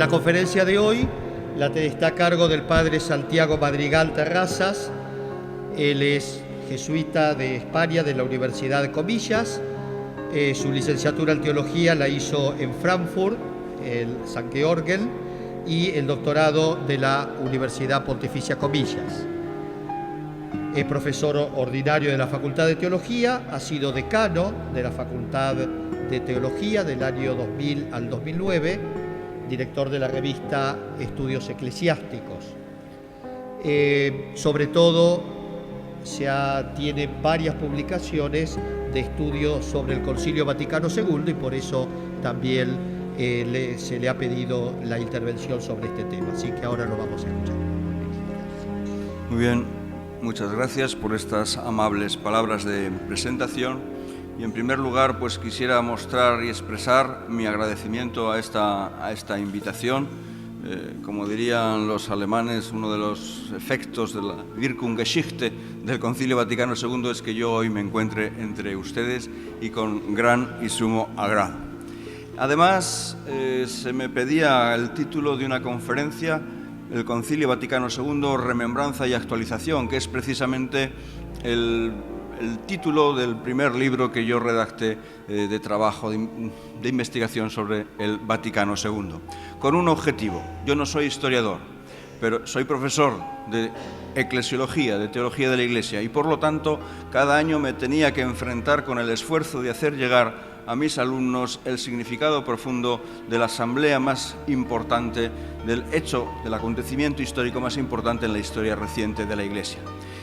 La conferencia de hoy está a cargo del padre Santiago Madrigal Terrazas. Él es jesuita de España, de la Universidad de Comillas. Su licenciatura en teología la hizo en Frankfurt, en San Georgen, y el doctorado de la Universidad Pontificia Comillas. Es profesor ordinario de la Facultad de Teología, ha sido decano de la Facultad de Teología del año 2000 al 2009, director de la revista Estudios Eclesiásticos. Sobre todo, tiene varias publicaciones de estudios sobre el Concilio Vaticano II y por eso también se le ha pedido la intervención sobre este tema. Así que ahora lo vamos a escuchar. Muy bien, muchas gracias por estas amables palabras de presentación. Y en primer lugar, pues quisiera mostrar y expresar mi agradecimiento a esta invitación. Como dirían los alemanes, uno de los efectos de la Wirkungsgeschichte del Concilio Vaticano II es que yo hoy me encuentre entre ustedes y con gran y sumo agrado. Además, se me pedía el título de una conferencia, el Concilio Vaticano II, Remembranza y Actualización, que es precisamente el título del primer libro que yo redacté de trabajo, de investigación sobre el Vaticano II, con un objetivo. Yo no soy historiador, pero soy profesor de eclesiología, de teología de la Iglesia, y por lo tanto cada año me tenía que enfrentar con el esfuerzo de hacer llegar a mis alumnos el significado profundo de la asamblea más importante, del hecho, del acontecimiento histórico más importante en la historia reciente de la Iglesia.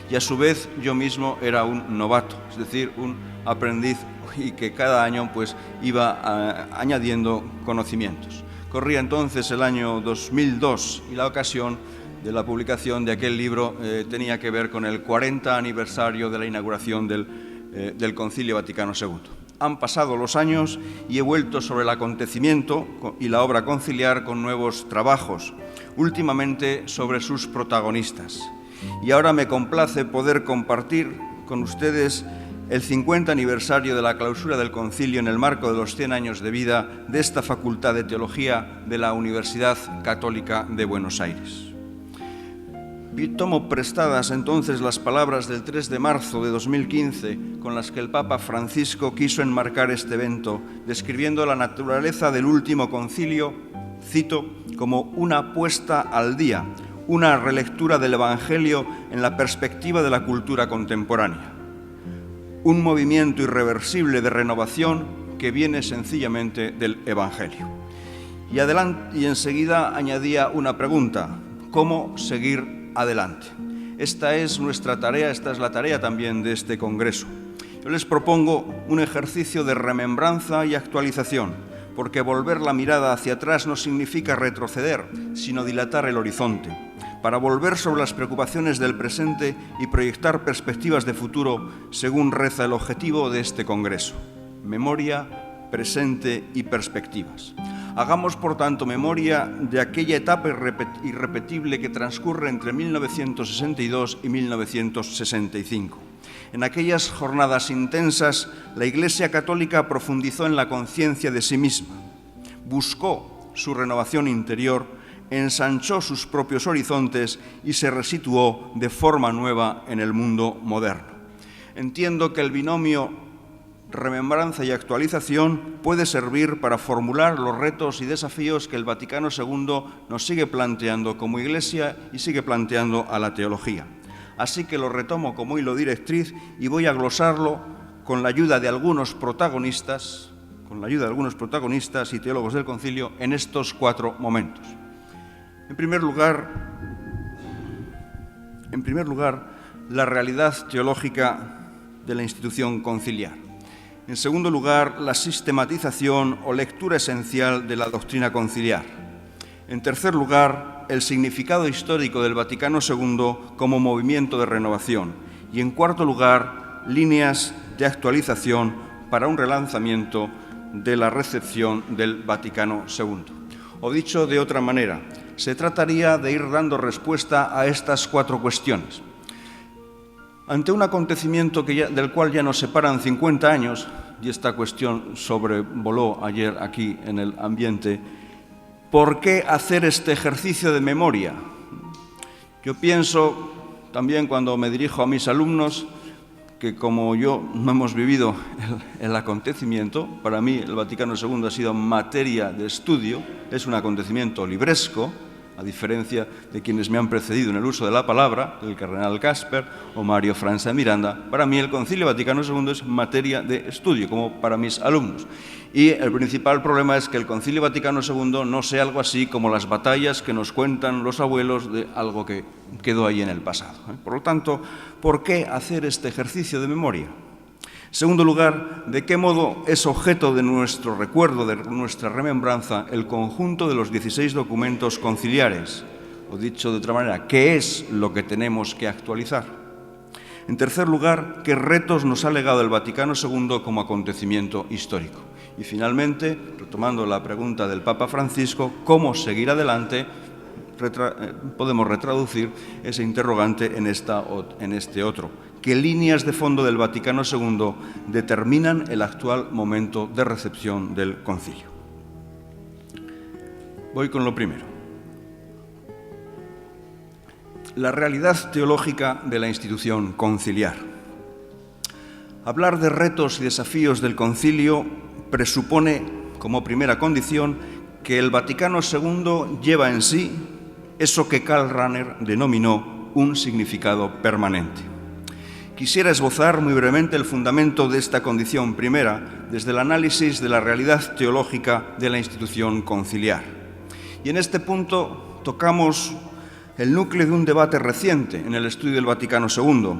Y a su vez yo mismo era un novato, es decir, un aprendiz y que cada año pues iba añadiendo conocimientos. Corría entonces el año 2002 y la ocasión de la publicación de aquel libro tenía que ver con el 40 aniversario de la inauguración del Concilio Vaticano II. Han pasado los años y he vuelto sobre el acontecimiento y la obra conciliar con nuevos trabajos, últimamente sobre sus protagonistas. Y ahora me complace poder compartir con ustedes el 50 aniversario de la clausura del concilio en el marco de los 100 años de vida de esta Facultad de Teología de la Universidad Católica de Buenos Aires. Tomo prestadas entonces las palabras del 3 de marzo de 2015 con las que el Papa Francisco quiso enmarcar este evento, describiendo la naturaleza del último concilio, cito, como una puesta al día, una relectura del Evangelio en la perspectiva de la cultura contemporánea. Un movimiento irreversible de renovación que viene sencillamente del Evangelio. Y enseguida añadía una pregunta: ¿cómo seguir adelante? Esta es nuestra tarea, esta es la tarea también de este congreso. Yo les propongo un ejercicio de remembranza y actualización, porque volver la mirada hacia atrás no significa retroceder, sino dilatar el horizonte, para volver sobre las preocupaciones del presente y proyectar perspectivas de futuro, según reza el objetivo de este congreso: memoria, presente y perspectivas. Hagamos, por tanto, memoria de aquella etapa irrepetible que transcurre entre 1962 y 1965. En aquellas jornadas intensas, la Iglesia Católica profundizó en la conciencia de sí misma, buscó su renovación interior, ensanchó sus propios horizontes y se resituó de forma nueva en el mundo moderno. Entiendo que el binomio remembranza y actualización puede servir para formular los retos y desafíos que el Vaticano II nos sigue planteando como Iglesia y sigue planteando a la teología. Así que lo retomo como hilo directriz y voy a glosarlo con la ayuda de algunos protagonistas y teólogos del concilio en estos 4 momentos. En primer lugar, la realidad teológica de la institución conciliar. En segundo lugar, la sistematización o lectura esencial de la doctrina conciliar. En tercer lugar, el significado histórico del Vaticano II como movimiento de renovación. Y en cuarto lugar, líneas de actualización para un relanzamiento de la recepción del Vaticano II. O dicho de otra manera, se trataría de ir dando respuesta a estas 4 cuestiones. Ante un acontecimiento del cual ya nos separan 50 años, y esta cuestión sobrevoló ayer aquí en el ambiente, ¿Por qué hacer este ejercicio de memoria? Yo pienso también cuando me dirijo a mis alumnos que como yo no hemos vivido el acontecimiento, para mí el Vaticano II ha sido materia de estudio, es un acontecimiento libresco, a diferencia de quienes me han precedido en el uso de la palabra, el cardenal Casper o Mario Franza Miranda. Para mí el Concilio Vaticano II es materia de estudio, como para mis alumnos. Y el principal problema es que el Concilio Vaticano II no sea algo así como las batallas que nos cuentan los abuelos de algo que quedó ahí en el pasado. Por lo tanto, ¿por qué hacer este ejercicio de memoria? En segundo lugar, ¿de qué modo es objeto de nuestro recuerdo, de nuestra remembranza, el conjunto de los 16 documentos conciliares? O dicho de otra manera, ¿qué es lo que tenemos que actualizar? En tercer lugar, ¿qué retos nos ha legado el Vaticano II como acontecimiento histórico? Y finalmente, retomando la pregunta del Papa Francisco, ¿cómo seguir adelante? Podemos retraducir ese interrogante en este otro. ¿Qué líneas de fondo del Vaticano II determinan el actual momento de recepción del concilio? Voy con lo primero. La realidad teológica de la institución conciliar. Hablar de retos y desafíos del concilio presupone, como primera condición, que el Vaticano II lleva en sí eso que Karl Rahner denominó un significado permanente. Quisiera esbozar muy brevemente el fundamento de esta condición primera desde el análisis de la realidad teológica de la institución conciliar. Y en este punto tocamos el núcleo de un debate reciente en el estudio del Vaticano II,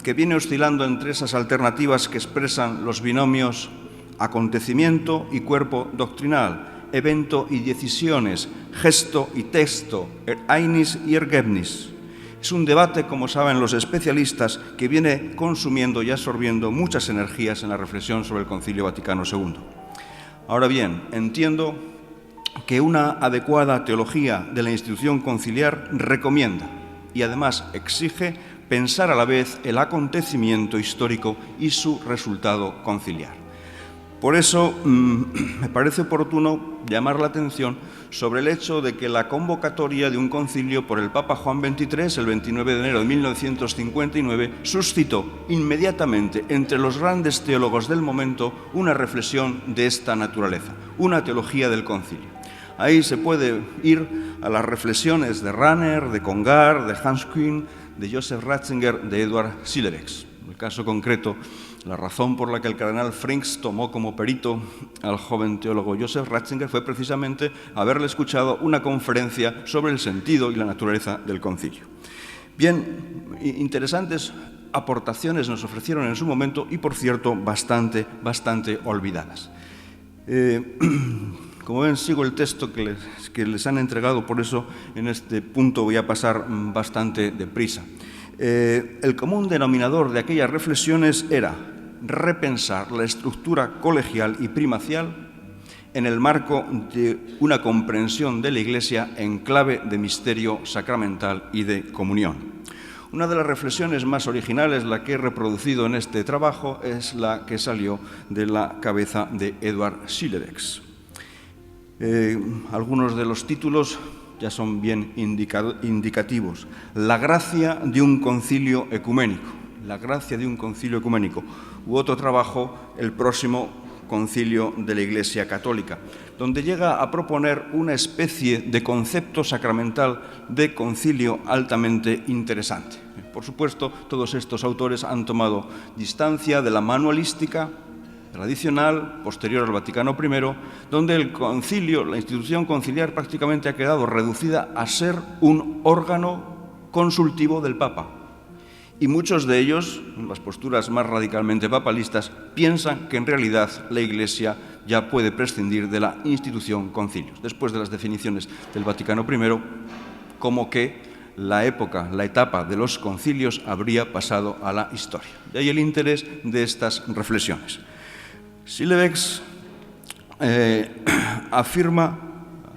que viene oscilando entre esas alternativas que expresan los binomios acontecimiento y cuerpo doctrinal, evento y decisiones, gesto y texto, einis y ergebnis. Es un debate, como saben los especialistas, que viene consumiendo y absorbiendo muchas energías en la reflexión sobre el Concilio Vaticano II. Ahora bien, entiendo que una adecuada teología de la institución conciliar recomienda y además exige pensar a la vez el acontecimiento histórico y su resultado conciliar. Por eso me parece oportuno llamar la atención sobre el hecho de que la convocatoria de un concilio por el Papa Juan XXIII, el 29 de enero de 1959, suscitó inmediatamente entre los grandes teólogos del momento una reflexión de esta naturaleza, una teología del concilio. Ahí se puede ir a las reflexiones de Rahner, de Congar, de Hans Kühn, de Joseph Ratzinger, de Edward Schillebeeckx. En el caso concreto, la razón por la que el cardenal Frings tomó como perito al joven teólogo Joseph Ratzinger fue precisamente haberle escuchado una conferencia sobre el sentido y la naturaleza del concilio. Bien, interesantes aportaciones nos ofrecieron en su momento y, por cierto, bastante olvidadas. Como ven, sigo el texto que les han entregado, por eso en este punto voy a pasar bastante deprisa. El común denominador de aquellas reflexiones era repensar la estructura colegial y primacial en el marco de una comprensión de la Iglesia en clave de misterio sacramental y de comunión. Una de las reflexiones más originales, la que he reproducido en este trabajo, es la que salió de la cabeza de Edward Schillebeeckx. Algunos de los títulos ya son bien indicativos. La gracia de un concilio ecuménico. La gracia de un concilio ecuménico. U otro trabajo, el próximo concilio de la Iglesia Católica, donde llega a proponer una especie de concepto sacramental de concilio altamente interesante. Por supuesto, todos estos autores han tomado distancia de la manualística tradicional, posterior al Vaticano I, donde el concilio, la institución conciliar prácticamente ha quedado reducida a ser un órgano consultivo del Papa. Y muchos de ellos, en las posturas más radicalmente papalistas, piensan que en realidad la Iglesia ya puede prescindir de la institución concilios, después de las definiciones del Vaticano I, como que la etapa de los concilios habría pasado a la historia. De ahí el interés de estas reflexiones. Schillebeeckx afirma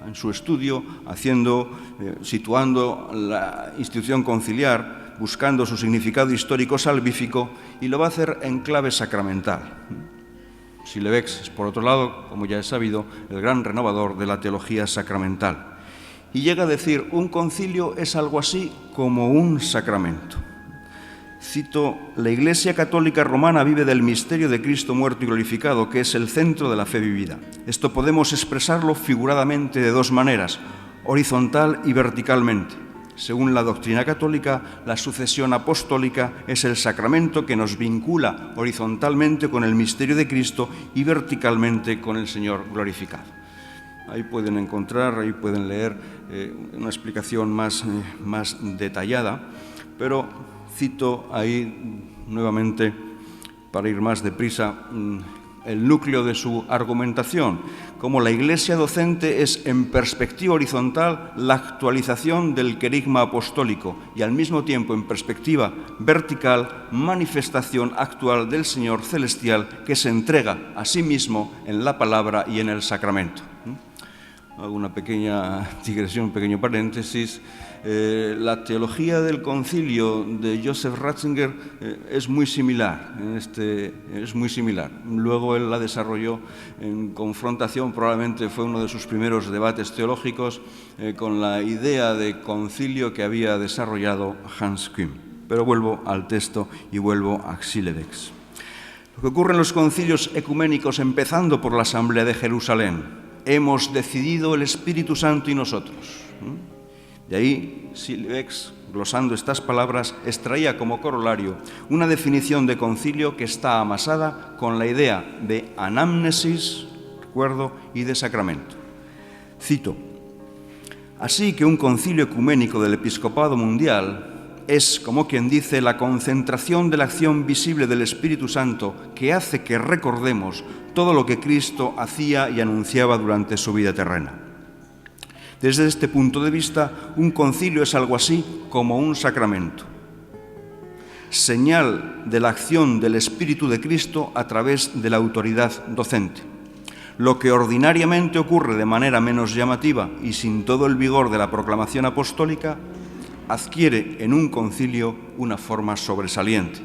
en su estudio, situando la institución conciliar, buscando su significado histórico salvífico, y lo va a hacer en clave sacramental. Schillebeeckx es, por otro lado, como ya es sabido, el gran renovador de la teología sacramental. y llega a decir: un concilio es algo así como un sacramento. Cito: la Iglesia Católica Romana vive del misterio de Cristo muerto y glorificado, que es el centro de la fe vivida. Esto podemos expresarlo figuradamente de dos maneras, horizontal y verticalmente. Según la doctrina católica, la sucesión apostólica es el sacramento que nos vincula horizontalmente con el misterio de Cristo y verticalmente con el Señor glorificado. Ahí pueden encontrar, ahí pueden leer una explicación más detallada, pero cito ahí nuevamente, para ir más deprisa, el núcleo de su argumentación, como la Iglesia docente es en perspectiva horizontal la actualización del querigma apostólico y al mismo tiempo en perspectiva vertical manifestación actual del Señor celestial que se entrega a sí mismo en la palabra y en el sacramento. Hago una pequeña digresión, un pequeño paréntesis. La teología del concilio de Joseph Ratzinger es muy similar. Luego él la desarrolló en confrontación, probablemente fue uno de sus primeros debates teológicos con la idea de concilio que había desarrollado Hans Küng. Pero vuelvo al texto y vuelvo a Xylebex. Lo que ocurre en los concilios ecuménicos, empezando por la Asamblea de Jerusalén: hemos decidido el Espíritu Santo y nosotros. De ahí, Xylebex, glosando estas palabras, extraía como corolario una definición de concilio que está amasada con la idea de anamnesis, recuerdo, y de sacramento. Cito: así que un concilio ecuménico del episcopado mundial es, como quien dice, la concentración de la acción visible del Espíritu Santo que hace que recordemos todo lo que Cristo hacía y anunciaba durante su vida terrena. Desde este punto de vista, un concilio es algo así como un sacramento, señal de la acción del Espíritu de Cristo a través de la autoridad docente. Lo que ordinariamente ocurre de manera menos llamativa y sin todo el vigor de la proclamación apostólica, adquiere en un concilio una forma sobresaliente.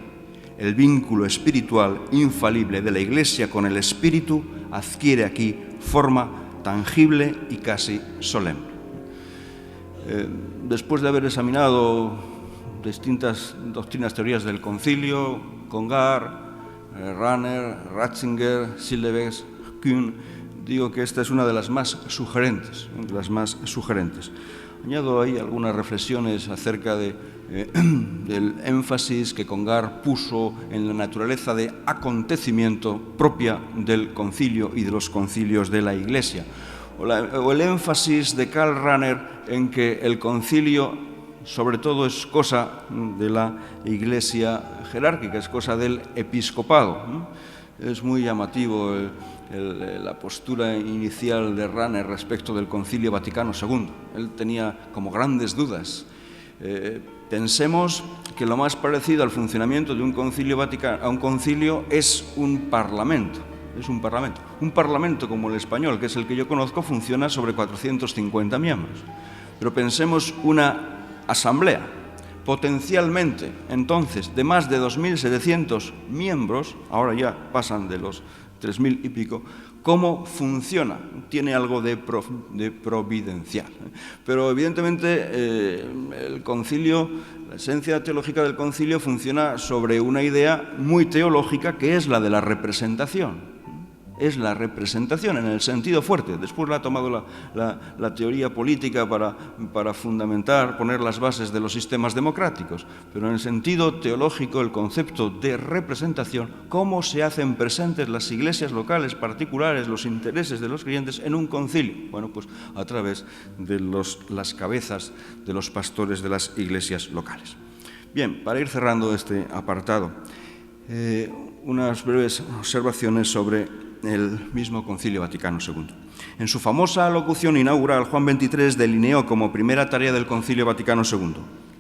El vínculo espiritual infalible de la Iglesia con el Espíritu adquiere aquí forma tangible y casi solemne. Después de haber examinado distintas doctrinas, teorías del concilio, Congar, Rahner, Ratzinger, Xylebex, Küng, digo que esta es una de las más sugerentes, Añado ahí algunas reflexiones acerca del énfasis que Congar puso en la naturaleza de acontecimiento propia del concilio y de los concilios de la Iglesia, o el énfasis de Karl Rahner en que el concilio sobre todo es cosa de la Iglesia jerárquica, es cosa del episcopado. Es muy llamativo la postura inicial de Rahner respecto del Concilio Vaticano II. Él tenía como grandes dudas. Pensemos que lo más parecido al funcionamiento de un concilio vaticano, a un concilio, es un parlamento. Un parlamento como el español, que es el que yo conozco, funciona sobre 450 miembros. Pero pensemos una asamblea, potencialmente, entonces, de más de 2.700 miembros, ahora ya pasan de los 3.000 y pico, ¿cómo funciona? Tiene algo de providencial. Pero evidentemente el concilio, la esencia teológica del concilio funciona sobre una idea muy teológica que es la de la representación. Es la representación en el sentido fuerte. Después la ha tomado la teoría política para fundamentar, poner las bases de los sistemas democráticos. Pero en el sentido teológico, el concepto de representación, cómo se hacen presentes las iglesias locales particulares, los intereses de los creyentes en un concilio. Bueno, pues a través de las cabezas de los pastores de las iglesias locales. Bien, para ir cerrando este apartado, unas breves observaciones sobre el mismo Concilio Vaticano II. En su famosa alocución inaugural, Juan XXIII delineó como primera tarea del Concilio Vaticano II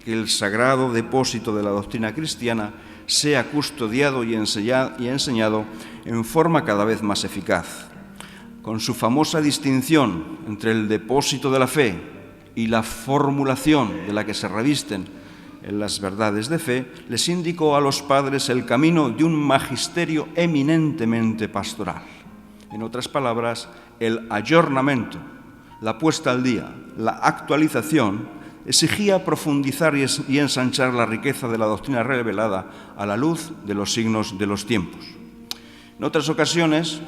que el sagrado depósito de la doctrina cristiana sea custodiado y enseñado en forma cada vez más eficaz. Con su famosa distinción entre el depósito de la fe y la formulación de la que se revisten en las verdades de fe, les indicó a los padres el camino de un magisterio eminentemente pastoral. En otras palabras, el ayornamiento La puesta al día, la actualización, exigía profundizar y ensanchar la riqueza de la doctrina revelada a la luz de los signos de los tiempos. En otras ocasiones,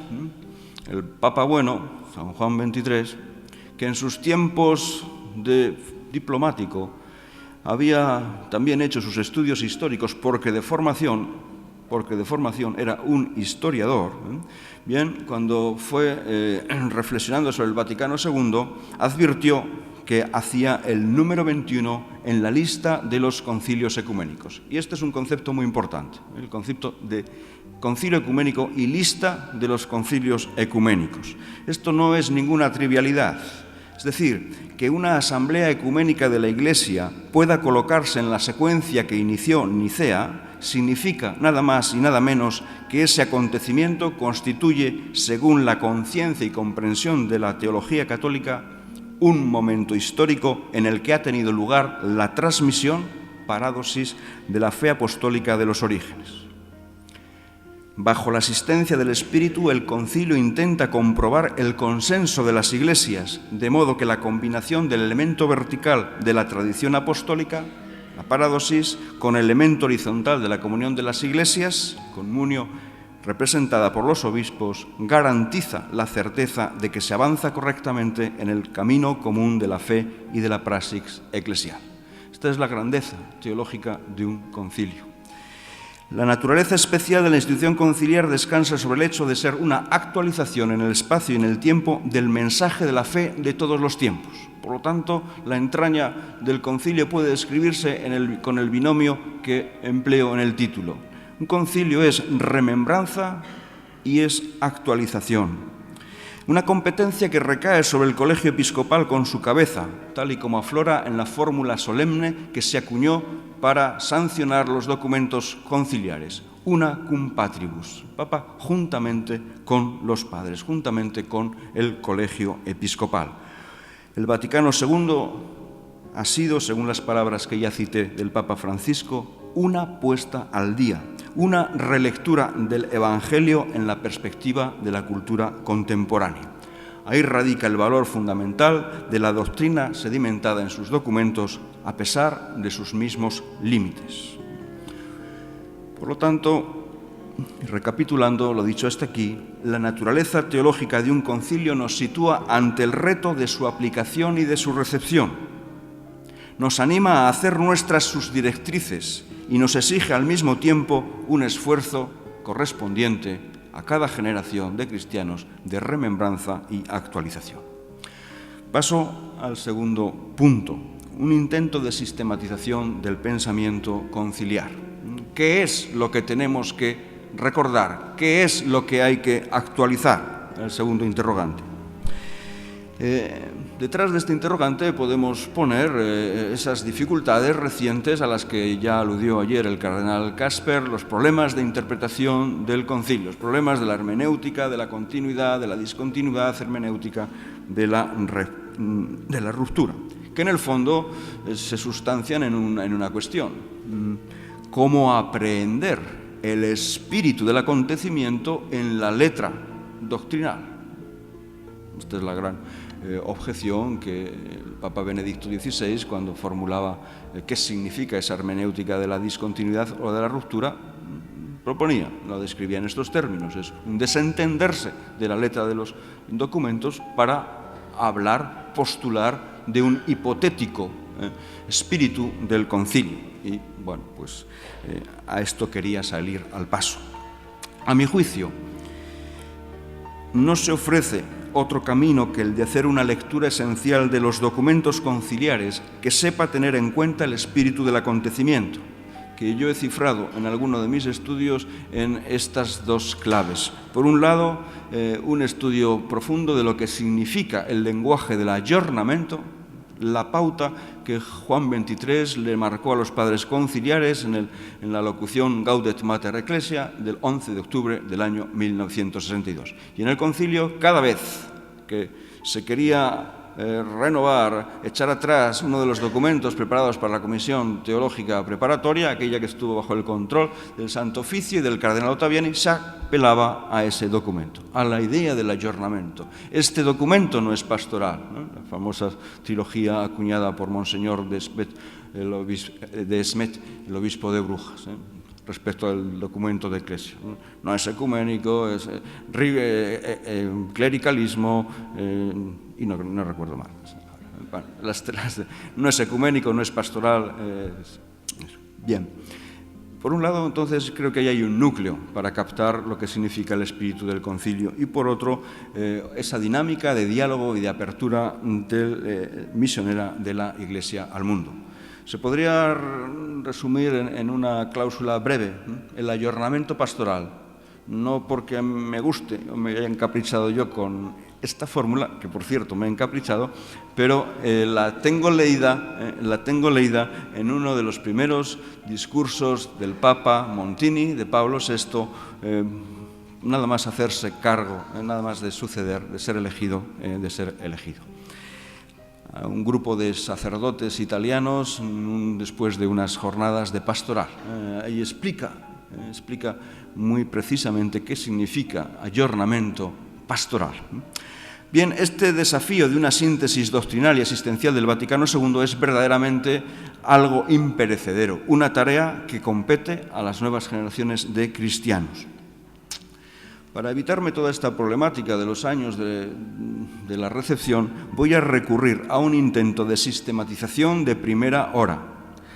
el Papa Bueno, San Juan XXIII, que en sus tiempos de diplomático había también hecho sus estudios históricos porque de formación era un historiador, bien, cuando fue reflexionando sobre el Vaticano II, advirtió que hacía el número 21 en la lista de los concilios ecuménicos. Y este es un concepto muy importante, el concepto de concilio ecuménico y lista de los concilios ecuménicos. Esto no es ninguna trivialidad. Es decir, que una asamblea ecuménica de la Iglesia pueda colocarse en la secuencia que inició Nicea significa nada más y nada menos que ese acontecimiento constituye, según la conciencia y comprensión de la teología católica, un momento histórico en el que ha tenido lugar la transmisión, parádosis, de la fe apostólica de los orígenes. Bajo la asistencia del Espíritu, el concilio intenta comprobar el consenso de las iglesias, de modo que la combinación del elemento vertical de la tradición apostólica, la parádosis, con el elemento horizontal de la comunión de las iglesias, comunio representada por los obispos, garantiza la certeza de que se avanza correctamente en el camino común de la fe y de la praxis eclesial. Esta es la grandeza teológica de un concilio. La naturaleza especial de la institución conciliar descansa sobre el hecho de ser una actualización en el espacio y en el tiempo del mensaje de la fe de todos los tiempos. Por lo tanto, la entraña del concilio puede describirse con el binomio que empleo en el título. Un concilio es remembranza y es actualización. Una competencia que recae sobre el colegio episcopal con su cabeza, tal y como aflora en la fórmula solemne que se acuñó para sancionar los documentos conciliares. Una cum patribus, Papa juntamente con los padres, juntamente con el colegio episcopal. El Vaticano II ha sido, según las palabras que ya cité del Papa Francisco, una puesta al día, una relectura del Evangelio en la perspectiva de la cultura contemporánea. Ahí radica el valor fundamental de la doctrina sedimentada en sus documentos, a pesar de sus mismos límites. Por lo tanto, recapitulando lo dicho hasta aquí, la naturaleza teológica de un concilio nos sitúa ante el reto de su aplicación y de su recepción. Nos anima a hacer nuestras sus directrices y nos exige al mismo tiempo un esfuerzo correspondiente a cada generación de cristianos de remembranza y actualización. Paso al segundo punto, un intento de sistematización del pensamiento conciliar. ¿Qué es lo que tenemos que recordar? ¿Qué es lo que hay que actualizar? El segundo interrogante. Detrás de este interrogante podemos poner esas dificultades recientes a las que ya aludió ayer el cardenal Casper, los problemas de interpretación del concilio, los problemas de la hermenéutica, de la continuidad, de la discontinuidad hermenéutica, de la ruptura, que en el fondo se sustancian en una cuestión: ¿cómo aprehender el espíritu del acontecimiento en la letra doctrinal? Esta es la gran objeción que el Papa Benedicto XVI, cuando formulaba qué significa esa hermenéutica de la discontinuidad o de la ruptura, proponía, lo describía en estos términos: es un desentenderse de la letra de los documentos para hablar, postular de un hipotético espíritu del concilio. Y bueno, pues a esto quería salir al paso. A mi juicio, no se ofrece otro camino que el de hacer una lectura esencial de los documentos conciliares que sepa tener en cuenta el espíritu del acontecimiento, que yo he cifrado en alguno de mis estudios en estas dos claves. Por un lado, un estudio profundo de lo que significa el lenguaje del ayornamiento, la pauta que Juan XXIII le marcó a los padres conciliares en la locución Gaudet Mater Ecclesia del 11 de octubre del año 1962. Y en el concilio, cada vez que se quería renovar, echar atrás uno de los documentos preparados para la Comisión Teológica Preparatoria, aquella que estuvo bajo el control del Santo Oficio y del cardenal Ottaviani, se apelaba a ese documento, a la idea del ayornamiento. Este documento no es pastoral, ¿no? La famosa trilogía acuñada por Monseñor de Smet, el obispo de Brujas, respecto al documento de Eclesia. No es ecuménico, es clericalismo, y no recuerdo mal. No es ecuménico, no es pastoral. Bien. Por un lado, entonces, creo que ahí hay un núcleo para captar lo que significa el espíritu del concilio, y por otro, esa dinámica de diálogo y de apertura misionera de la Iglesia al mundo. Se podría resumir en una cláusula breve, el ayornamiento pastoral, no porque me guste o me haya encaprichado yo con esta fórmula, que por cierto me he encaprichado, pero la tengo leída en uno de los primeros discursos del Papa Montini, de Pablo VI, nada más hacerse cargo, nada más de suceder, de ser elegido. A un grupo de sacerdotes italianos después de unas jornadas de pastoral. Ahí explica muy precisamente qué significa ayornamiento pastoral. Bien, este desafío de una síntesis doctrinal y asistencial del Vaticano II es verdaderamente algo imperecedero, una tarea que compete a las nuevas generaciones de cristianos. Para evitarme toda esta problemática de los años de la recepción, voy a recurrir a un intento de sistematización de primera hora,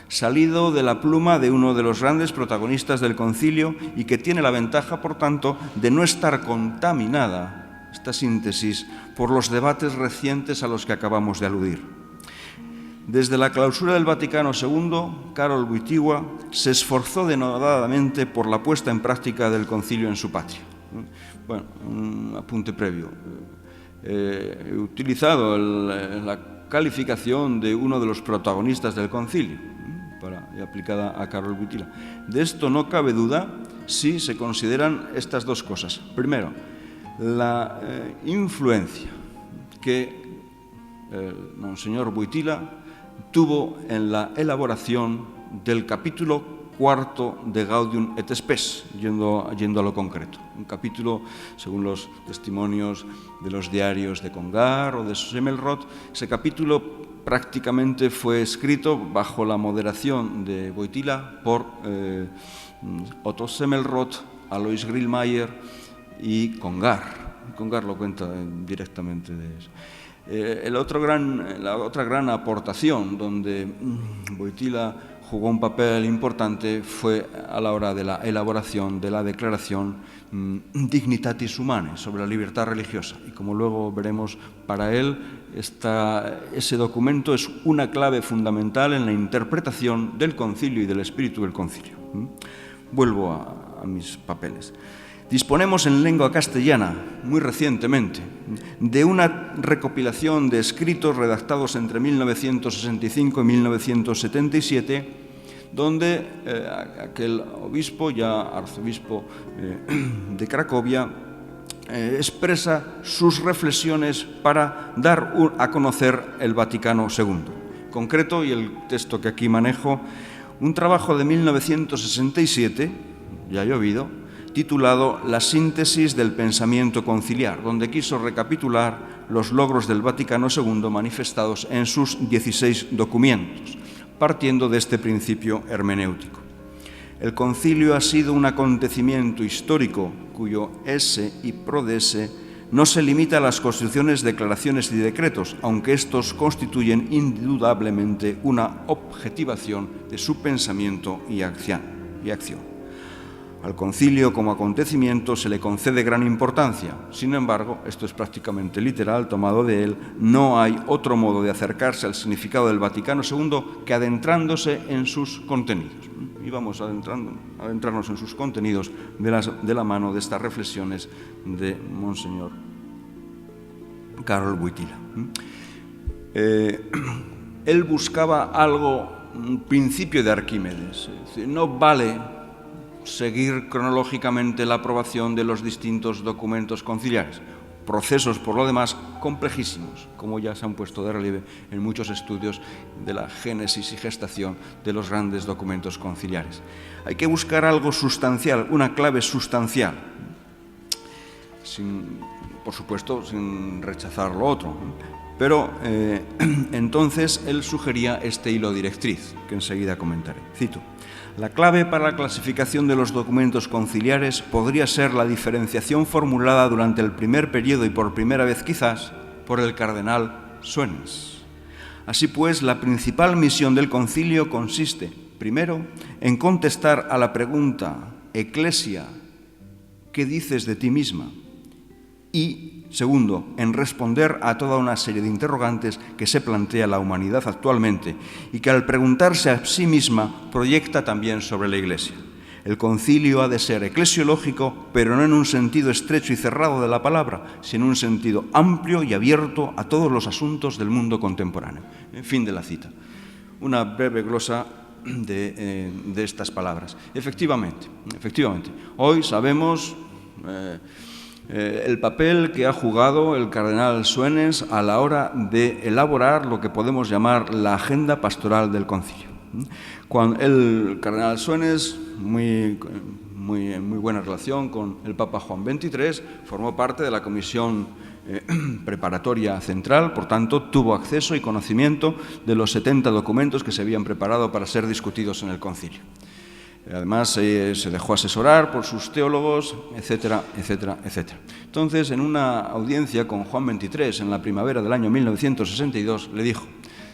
salido de la pluma de uno de los grandes protagonistas del concilio y que tiene la ventaja, por tanto, de no estar contaminada, esta síntesis, por los debates recientes a los que acabamos de aludir. Desde la clausura del Vaticano II, Karol Wojtyła se esforzó denodadamente por la puesta en práctica del concilio en su patria. Bueno, un apunte previo. He utilizado la calificación de uno de los protagonistas del concilio, aplicada a Karol Wojtyła. De esto no cabe duda si se consideran estas dos cosas. Primero, la influencia que Monseñor Wojtyła tuvo en la elaboración del capítulo cuarto de Gaudium et Spes, yendo a lo concreto. Un capítulo, según los testimonios de los diarios de Congar o de Semmelroth, ese capítulo prácticamente fue escrito bajo la moderación de Wojtyła por Otto Semmelroth, Alois Grillmayer y Congar. Congar lo cuenta directamente de eso. La otra gran aportación donde Wojtyła jugó un papel importante fue a la hora de la elaboración de la declaración Dignitatis Humanae sobre la libertad religiosa. Y como luego veremos, para él ese documento es una clave fundamental en la interpretación del concilio y del espíritu del concilio. Vuelvo a mis papeles. Disponemos en lengua castellana, muy recientemente, de una recopilación de escritos redactados entre 1965 y 1977, donde aquel obispo, ya arzobispo de Cracovia, expresa sus reflexiones para dar a conocer el Vaticano II. En concreto, y el texto que aquí manejo, un trabajo de 1967, ya ha llovido, titulado La síntesis del pensamiento conciliar, donde quiso recapitular los logros del Vaticano II manifestados en sus 16 documentos, partiendo de este principio hermenéutico. El concilio ha sido un acontecimiento histórico cuyo esse y prodesse no se limita a las constituciones, declaraciones y decretos, aunque estos constituyen indudablemente una objetivación de su pensamiento y acción. Al concilio como acontecimiento se le concede gran importancia. Sin embargo, esto es prácticamente literal, tomado de él, no hay otro modo de acercarse al significado del Vaticano II que adentrándose en sus contenidos. Y vamos adentrarnos en sus contenidos de la mano de estas reflexiones de Monseñor Karol Wojtyła. Él buscaba un principio de Arquímedes. Es decir, no vale seguir cronológicamente la aprobación de los distintos documentos conciliares. procesos, por lo demás, complejísimos, como ya se han puesto de relieve en muchos estudios de la génesis y gestación de los grandes documentos conciliares. Hay que buscar algo sustancial, una clave sustancial, por supuesto, sin rechazar lo otro. Pero entonces él sugería este hilo directriz, que enseguida comentaré. Cito: la clave para la clasificación de los documentos conciliares podría ser la diferenciación formulada durante el primer periodo y por primera vez quizás por el cardenal Suenens. Así pues, la principal misión del concilio consiste, primero, en contestar a la pregunta: Eclesia, ¿qué dices de ti misma? Y, segundo, en responder a toda una serie de interrogantes que se plantea la humanidad actualmente y que al preguntarse a sí misma proyecta también sobre la Iglesia. El concilio ha de ser eclesiológico, pero no en un sentido estrecho y cerrado de la palabra, sino en un sentido amplio y abierto a todos los asuntos del mundo contemporáneo. Fin de la cita. Una breve glosa de estas palabras. Efectivamente, hoy sabemos el papel que ha jugado el cardenal Suenens a la hora de elaborar lo que podemos llamar la agenda pastoral del concilio. Cuando el cardenal Suenens, en muy buena relación con el Papa Juan XXIII, formó parte de la comisión preparatoria central, por tanto, tuvo acceso y conocimiento de los 70 documentos que se habían preparado para ser discutidos en el concilio. Además, se dejó asesorar por sus teólogos, etcétera, etcétera, etcétera. Entonces, en una audiencia con Juan XXIII en la primavera del año 1962, le dijo: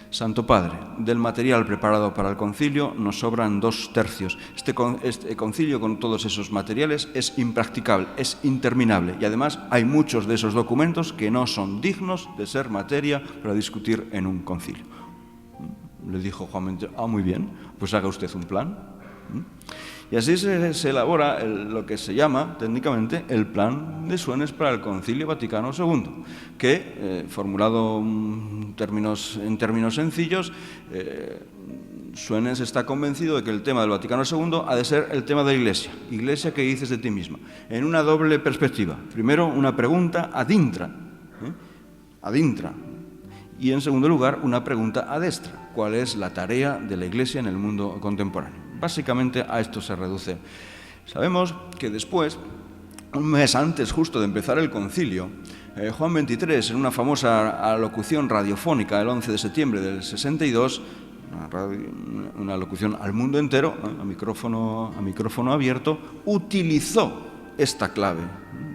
Santo Padre, del material preparado para el concilio nos sobran 2/3. Este concilio con todos esos materiales es impracticable, es interminable, y además hay muchos de esos documentos que no son dignos de ser materia para discutir en un concilio. Le dijo Juan XXIII: muy bien, pues haga usted un plan. Y así se elabora lo que se llama técnicamente el plan de Suenens para el Concilio Vaticano II, que, formulado en términos sencillos, Suenens está convencido de que el tema del Vaticano II ha de ser el tema de la Iglesia. Iglesia, ¿qué dices de ti misma? En una doble perspectiva. Primero, una pregunta ad intra, y en segundo lugar, una pregunta ad extra. ¿Cuál es la tarea de la Iglesia en el mundo contemporáneo? Básicamente a esto se reduce. Sabemos que después, un mes antes justo de empezar el concilio, Juan XXIII, en una famosa alocución radiofónica el 11 de septiembre del 62, una alocución al mundo entero, a micrófono abierto, utilizó esta clave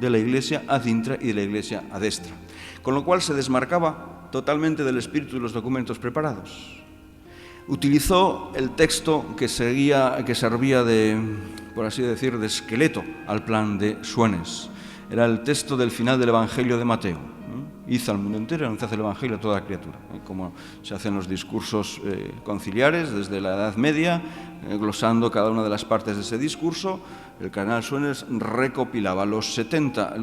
de la Iglesia ad intra y de la Iglesia ad extra, con lo cual se desmarcaba totalmente del espíritu de los documentos preparados. Utilizó el texto que servía de, por así decir, de esqueleto al plan de Suenens. Era el texto del final del Evangelio de Mateo. Id al mundo entero y anunciad el Evangelio a toda criatura. Como se hacen los discursos conciliares desde la Edad Media, glosando cada una de las partes de ese discurso, el cardenal Suenens recopilaba los 70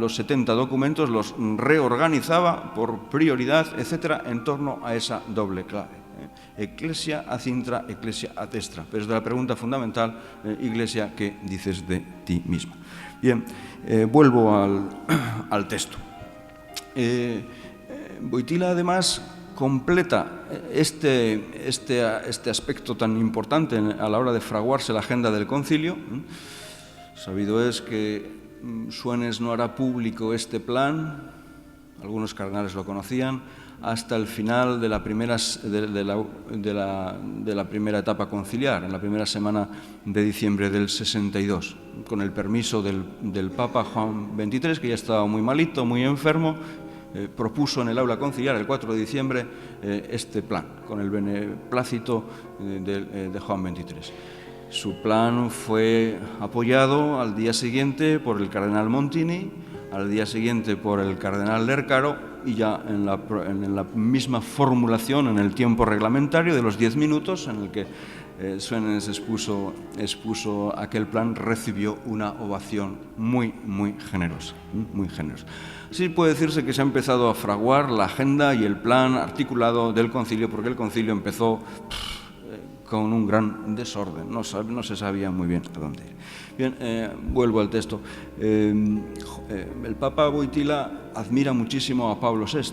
documentos, los reorganizaba por prioridad, etcétera, en torno a esa doble clave. Eclesia ad intra, eclesia ad extra. Pero es de la pregunta fundamental: Iglesia, ¿qué dices de ti misma? Bien, vuelvo al texto. Wojtyla, además, completa este aspecto tan importante a la hora de fraguarse la agenda del concilio. Sabido es que Suenens no hará público este plan, algunos cardenales lo conocían, hasta el final de la primera etapa conciliar, en la primera semana de diciembre del 62, con el permiso del Papa Juan XXIII, que ya estaba muy malito, muy enfermo. Propuso en el aula conciliar el 4 de diciembre este plan, con el beneplácito de Juan XXIII. Su plan fue apoyado al día siguiente por el cardenal Montini, al día siguiente por el cardenal Lercaro, y ya en la misma formulación, en el tiempo reglamentario de los 10 minutos en el que Suenens expuso aquel plan, recibió una ovación muy, muy generosa, muy generosa. Así puede decirse que se ha empezado a fraguar la agenda y el plan articulado del concilio, porque el concilio empezó con un gran desorden, no se sabía muy bien a dónde ir. Bien, vuelvo al texto. El Papa Wojtyła admira muchísimo a Pablo VI.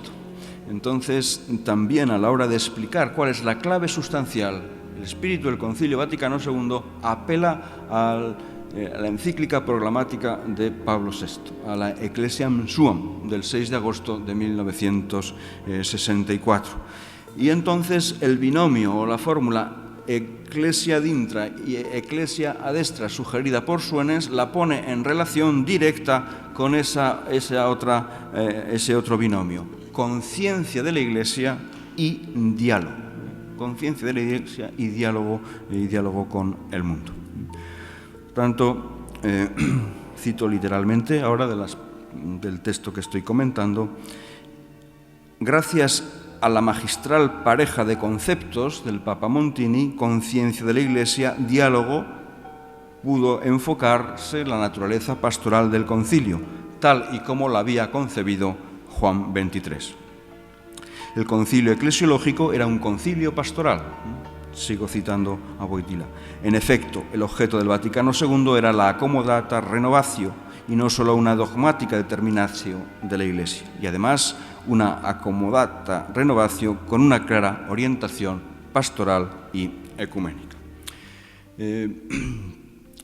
Entonces, también a la hora de explicar cuál es la clave sustancial, el espíritu del Concilio Vaticano II apela a la encíclica programática de Pablo VI, a la Ecclesiam Suam del 6 de agosto de 1964. Y entonces el binomio o la fórmula Ecclesia ad intra y Ecclesia ad extra, sugerida por Suenes, la pone en relación directa con ese otro binomio: conciencia de la Iglesia y diálogo. Conciencia de la Iglesia y diálogo con el mundo. Por tanto, cito literalmente ahora del texto que estoy comentando: gracias a la magistral pareja de conceptos del Papa Montini, conciencia de la Iglesia, diálogo, pudo enfocarse la naturaleza pastoral del concilio, tal y como la había concebido Juan XXIII. El concilio eclesiológico era un concilio pastoral. Sigo citando a Wojtyła. En efecto, el objeto del Vaticano II era la accomodata renovatio y no solo una dogmática determinación de la Iglesia, y además una accomodata renovatio con una clara orientación pastoral y ecuménica.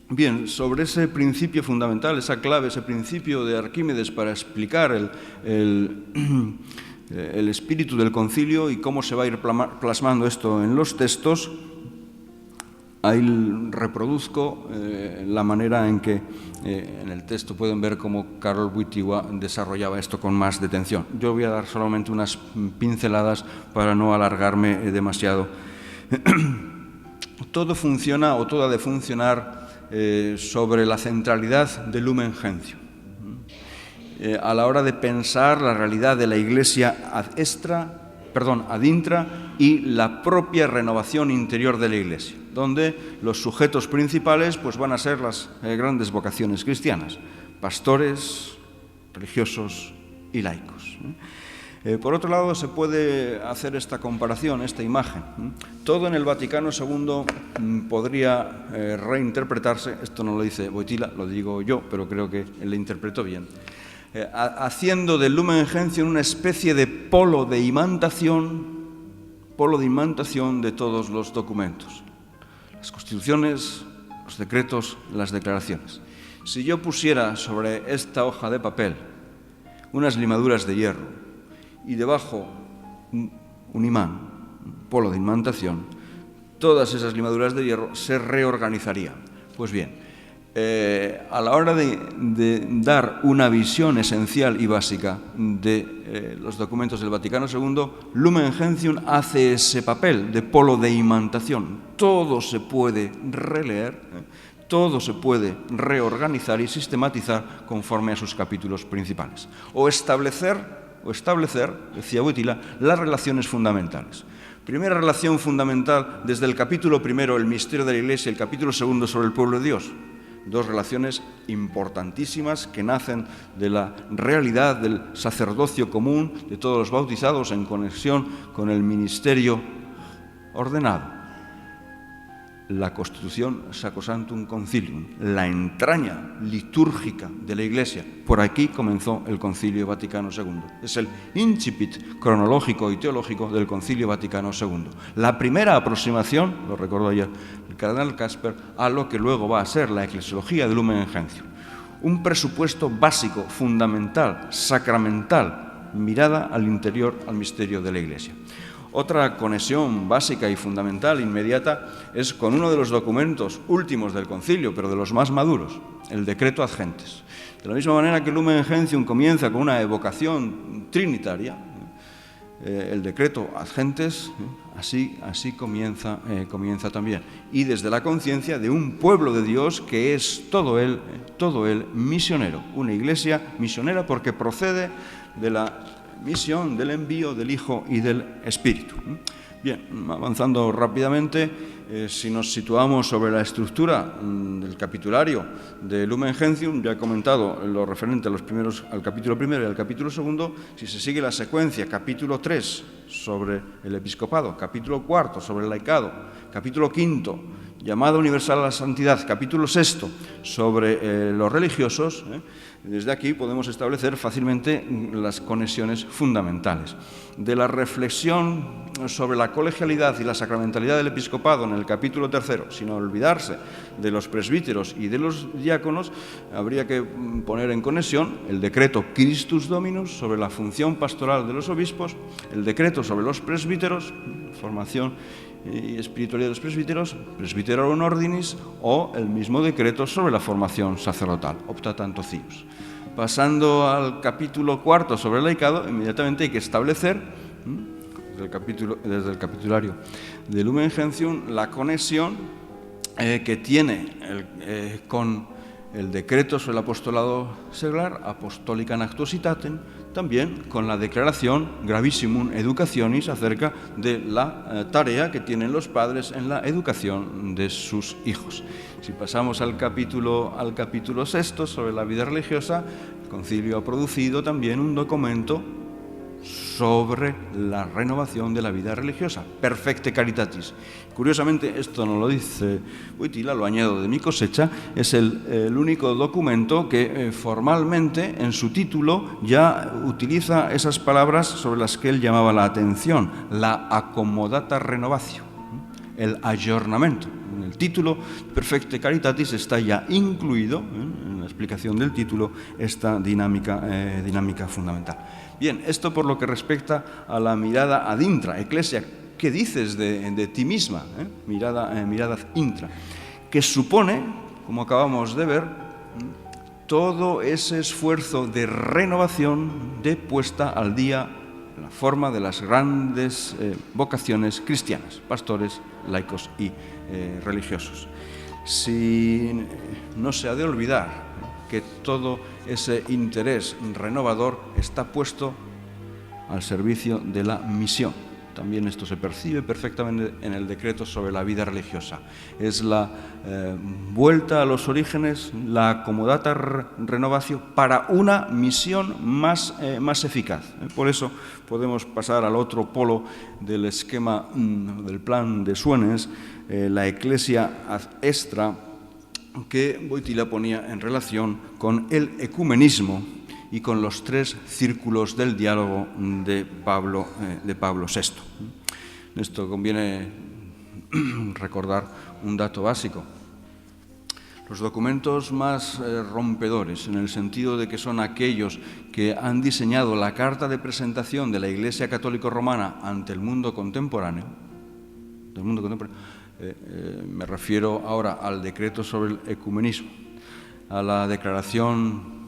Bien, sobre ese principio fundamental, esa clave, ese principio de Arquímedes para explicar el espíritu del concilio y cómo se va a ir plasmando esto en los textos, ahí reproduzco la manera en que en el texto pueden ver cómo Karol Wojtyła desarrollaba esto con más detención. Yo voy a dar solamente unas pinceladas para no alargarme demasiado. Todo funciona o todo ha de funcionar sobre la centralidad del Lumen Gentium. A la hora de pensar la realidad de la Iglesia ad intra y la propia renovación interior de la Iglesia, donde los sujetos principales pues, van a ser las grandes vocaciones cristianas: pastores, religiosos y laicos. Por otro lado, se puede hacer esta comparación, esta imagen. Todo en el Vaticano II podría reinterpretarse, esto no lo dice Wojtyła, lo digo yo, pero creo que él lo interpretó bien, haciendo del Lumen Gentium una especie de polo de imantación de todos los documentos, las constituciones, los decretos, las declaraciones. Si yo pusiera sobre esta hoja de papel unas limaduras de hierro y debajo un imán, un polo de imantación, todas esas limaduras de hierro se reorganizarían. Pues bien, a la hora de dar una visión esencial y básica de los documentos del Vaticano II, Lumen Gentium hace ese papel de polo de imantación. Todo se puede releer, todo se puede reorganizar y sistematizar conforme a sus capítulos principales. O establecer, decía Wojtyła, las relaciones fundamentales. Primera relación fundamental desde el capítulo primero, el misterio de la Iglesia, y el capítulo segundo sobre el pueblo de Dios. Dos relaciones importantísimas que nacen de la realidad del sacerdocio común de todos los bautizados en conexión con el ministerio ordenado. La Constitución Sacrosanctum Concilium, la entraña litúrgica de la Iglesia. Por aquí comenzó el Concilio Vaticano II. Es el incipit cronológico y teológico del Concilio Vaticano II. La primera aproximación, lo recordó ayer el cardenal Casper, a lo que luego va a ser la eclesiología del Lumen Gentium. Un presupuesto básico, fundamental, sacramental, mirada al interior, al misterio de la Iglesia. Otra conexión básica y fundamental, inmediata, es con uno de los documentos últimos del concilio, pero de los más maduros, el Decreto ad Gentes. De la misma manera que el Lumen Gentium comienza con una evocación trinitaria, el Decreto ad Gentes así comienza también. Y desde la conciencia de un pueblo de Dios que es todo él misionero, una iglesia misionera porque procede de la misión del envío del Hijo y del Espíritu. Bien, avanzando rápidamente, si nos situamos sobre la estructura del capitulario de Lumen Gentium, ya he comentado lo referente al capítulo primero y al capítulo segundo. Si se sigue la secuencia, capítulo 3 sobre el episcopado, capítulo 4 sobre el laicado, capítulo 5, llamada universal a la santidad, capítulo 6 sobre los religiosos, desde aquí podemos establecer fácilmente las conexiones fundamentales. De la reflexión sobre la colegialidad y la sacramentalidad del episcopado en el capítulo 3, sin olvidarse de los presbíteros y de los diáconos, habría que poner en conexión el decreto Christus Dominus sobre la función pastoral de los obispos, el decreto sobre los presbíteros, formación y espiritualidad de los presbíteros, Presbyterorum Ordinis, o el mismo decreto sobre la formación sacerdotal, Opta Tanto Cius. Pasando al capítulo 4 sobre el laicado, inmediatamente hay que establecer, desde el capitulario de Lumen Gentium, la conexión que tiene con el decreto sobre el apostolado seglar, Apostolica Actuositatem, también con la declaración Gravissimum Educationis acerca de la tarea que tienen los padres en la educación de sus hijos. Si pasamos al capítulo 6 sobre la vida religiosa, el concilio ha producido también un documento sobre la renovación de la vida religiosa, Perfecte Caritatis. Curiosamente, esto no lo dice Wojtyla, lo añado de mi cosecha, es el único documento que formalmente en su título ya utiliza esas palabras sobre las que él llamaba la atención, la accomodata renovatio, el ayornamiento. En el título Perfecte Caritatis está ya incluido, en la explicación del título, esta dinámica fundamental. Bien, esto por lo que respecta a la mirada ad intra, Eclesia, ¿qué dices de ti misma? Mirada intra, que supone, como acabamos de ver, todo ese esfuerzo de renovación, de puesta al día, en la forma de las grandes vocaciones cristianas, pastores, laicos y religiosos. No se ha de olvidar que todo ese interés renovador está puesto al servicio de la misión. También esto se percibe perfectamente en el decreto sobre la vida religiosa. Es la vuelta a los orígenes, la accomodata renovatio para una misión más eficaz. Por eso podemos pasar al otro polo del esquema del plan de Suenes, la Ecclesia ad extra, que Wojtyla ponía en relación con el ecumenismo y con los 3 círculos del diálogo de Pablo VI. En esto conviene recordar un dato básico. Los documentos más rompedores, en el sentido de que son aquellos que han diseñado la carta de presentación de la Iglesia Católica Romana ante el mundo contemporáneo, me refiero ahora al decreto sobre el ecumenismo, a la declaración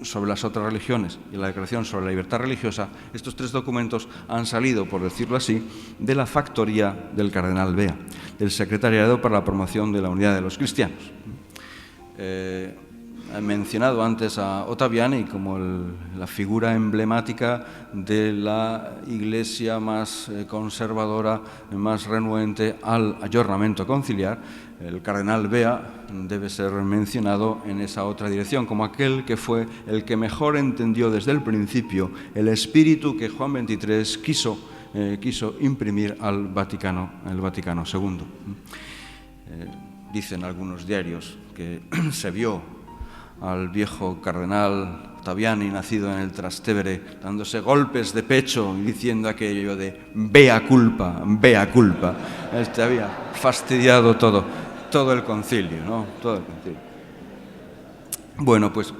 sobre las otras religiones y la declaración sobre la libertad religiosa. Estos 3 documentos han salido, por decirlo así, de la factoría del cardenal Bea, del Secretariado para la Promoción de la Unidad de los Cristianos. He mencionado antes a Ottaviani como la figura emblemática de la Iglesia más conservadora, más renuente al ayornamiento conciliar. El cardenal Bea debe ser mencionado en esa otra dirección, como aquel que fue el que mejor entendió desde el principio el espíritu que Juan XXIII quiso imprimir al Vaticano II. Dicen algunos diarios que se vio al viejo cardenal Ottaviani, nacido en el Trastevere, dándose golpes de pecho y diciendo aquello de «Bea culpa, bea culpa». Había fastidiado todo el concilio, ¿no? Todo el concilio. Bueno, pues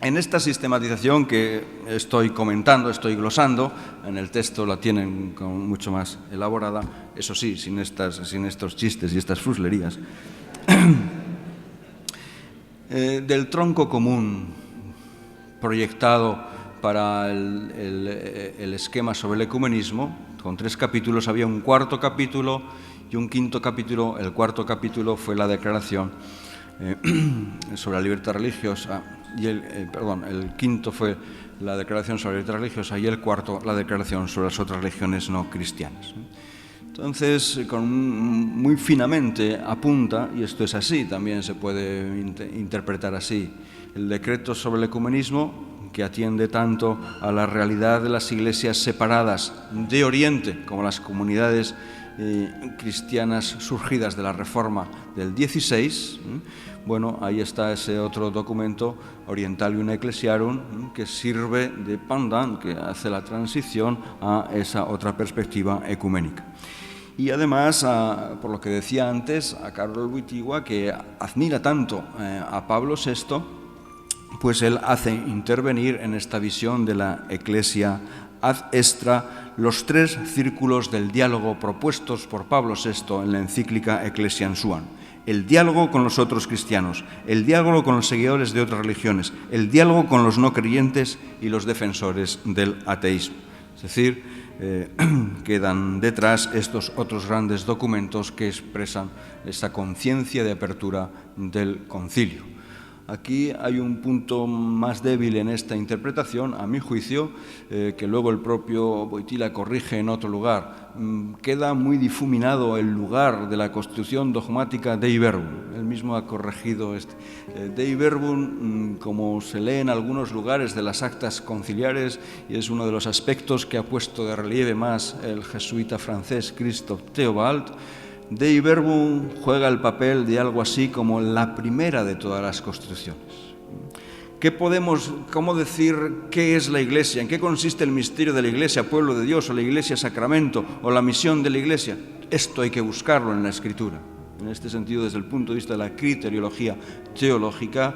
en esta sistematización que estoy comentando, estoy glosando, en el texto la tienen mucho más elaborada, eso sí, sin estos chistes y estas fruslerías. Del tronco común proyectado para el esquema sobre el ecumenismo, con 3 capítulos, había un 4º capítulo y un 5º capítulo. El 4º capítulo fue la declaración sobre la libertad religiosa, y el 5º fue la declaración sobre la libertad religiosa y el 4º la declaración sobre las otras religiones no cristianas. Entonces, muy finamente apunta, y esto es así, también se puede interpretar así, el decreto sobre el ecumenismo, que atiende tanto a la realidad de las iglesias separadas de Oriente, como las comunidades cristianas surgidas de la Reforma del XVI. Bueno, ahí está ese otro documento, Orientalium Ecclesiarum, que sirve de pendant, que hace la transición a esa otra perspectiva ecuménica. Y además, por lo que decía antes, a Karol Wojtyła, que admira tanto a Pablo VI, pues él hace intervenir en esta visión de la Ecclesia ad extra los 3 círculos del diálogo propuestos por Pablo VI en la encíclica Ecclesiam Suam. El diálogo con los otros cristianos, el diálogo con los seguidores de otras religiones, el diálogo con los no creyentes y los defensores del ateísmo. Es decir, quedan detrás estos otros grandes documentos que expresan esta conciencia de apertura del concilio. Aquí hay un punto más débil en esta interpretación, a mi juicio, que luego el propio Wojtyła corrige en otro lugar. Queda muy difuminado el lugar de la constitución dogmática Dei Verbum. Él mismo ha corregido este. Dei Verbum, como se lee en algunos lugares de las actas conciliares, y es uno de los aspectos que ha puesto de relieve más el jesuita francés Christophe Theobald, Dei Verbum juega el papel de algo así como la primera de todas las constituciones. ¿Cómo decir qué es la Iglesia? ¿En qué consiste el misterio de la Iglesia, pueblo de Dios, o la Iglesia, sacramento, o la misión de la Iglesia? Esto hay que buscarlo en la Escritura. En este sentido, desde el punto de vista de la criteriología teológica,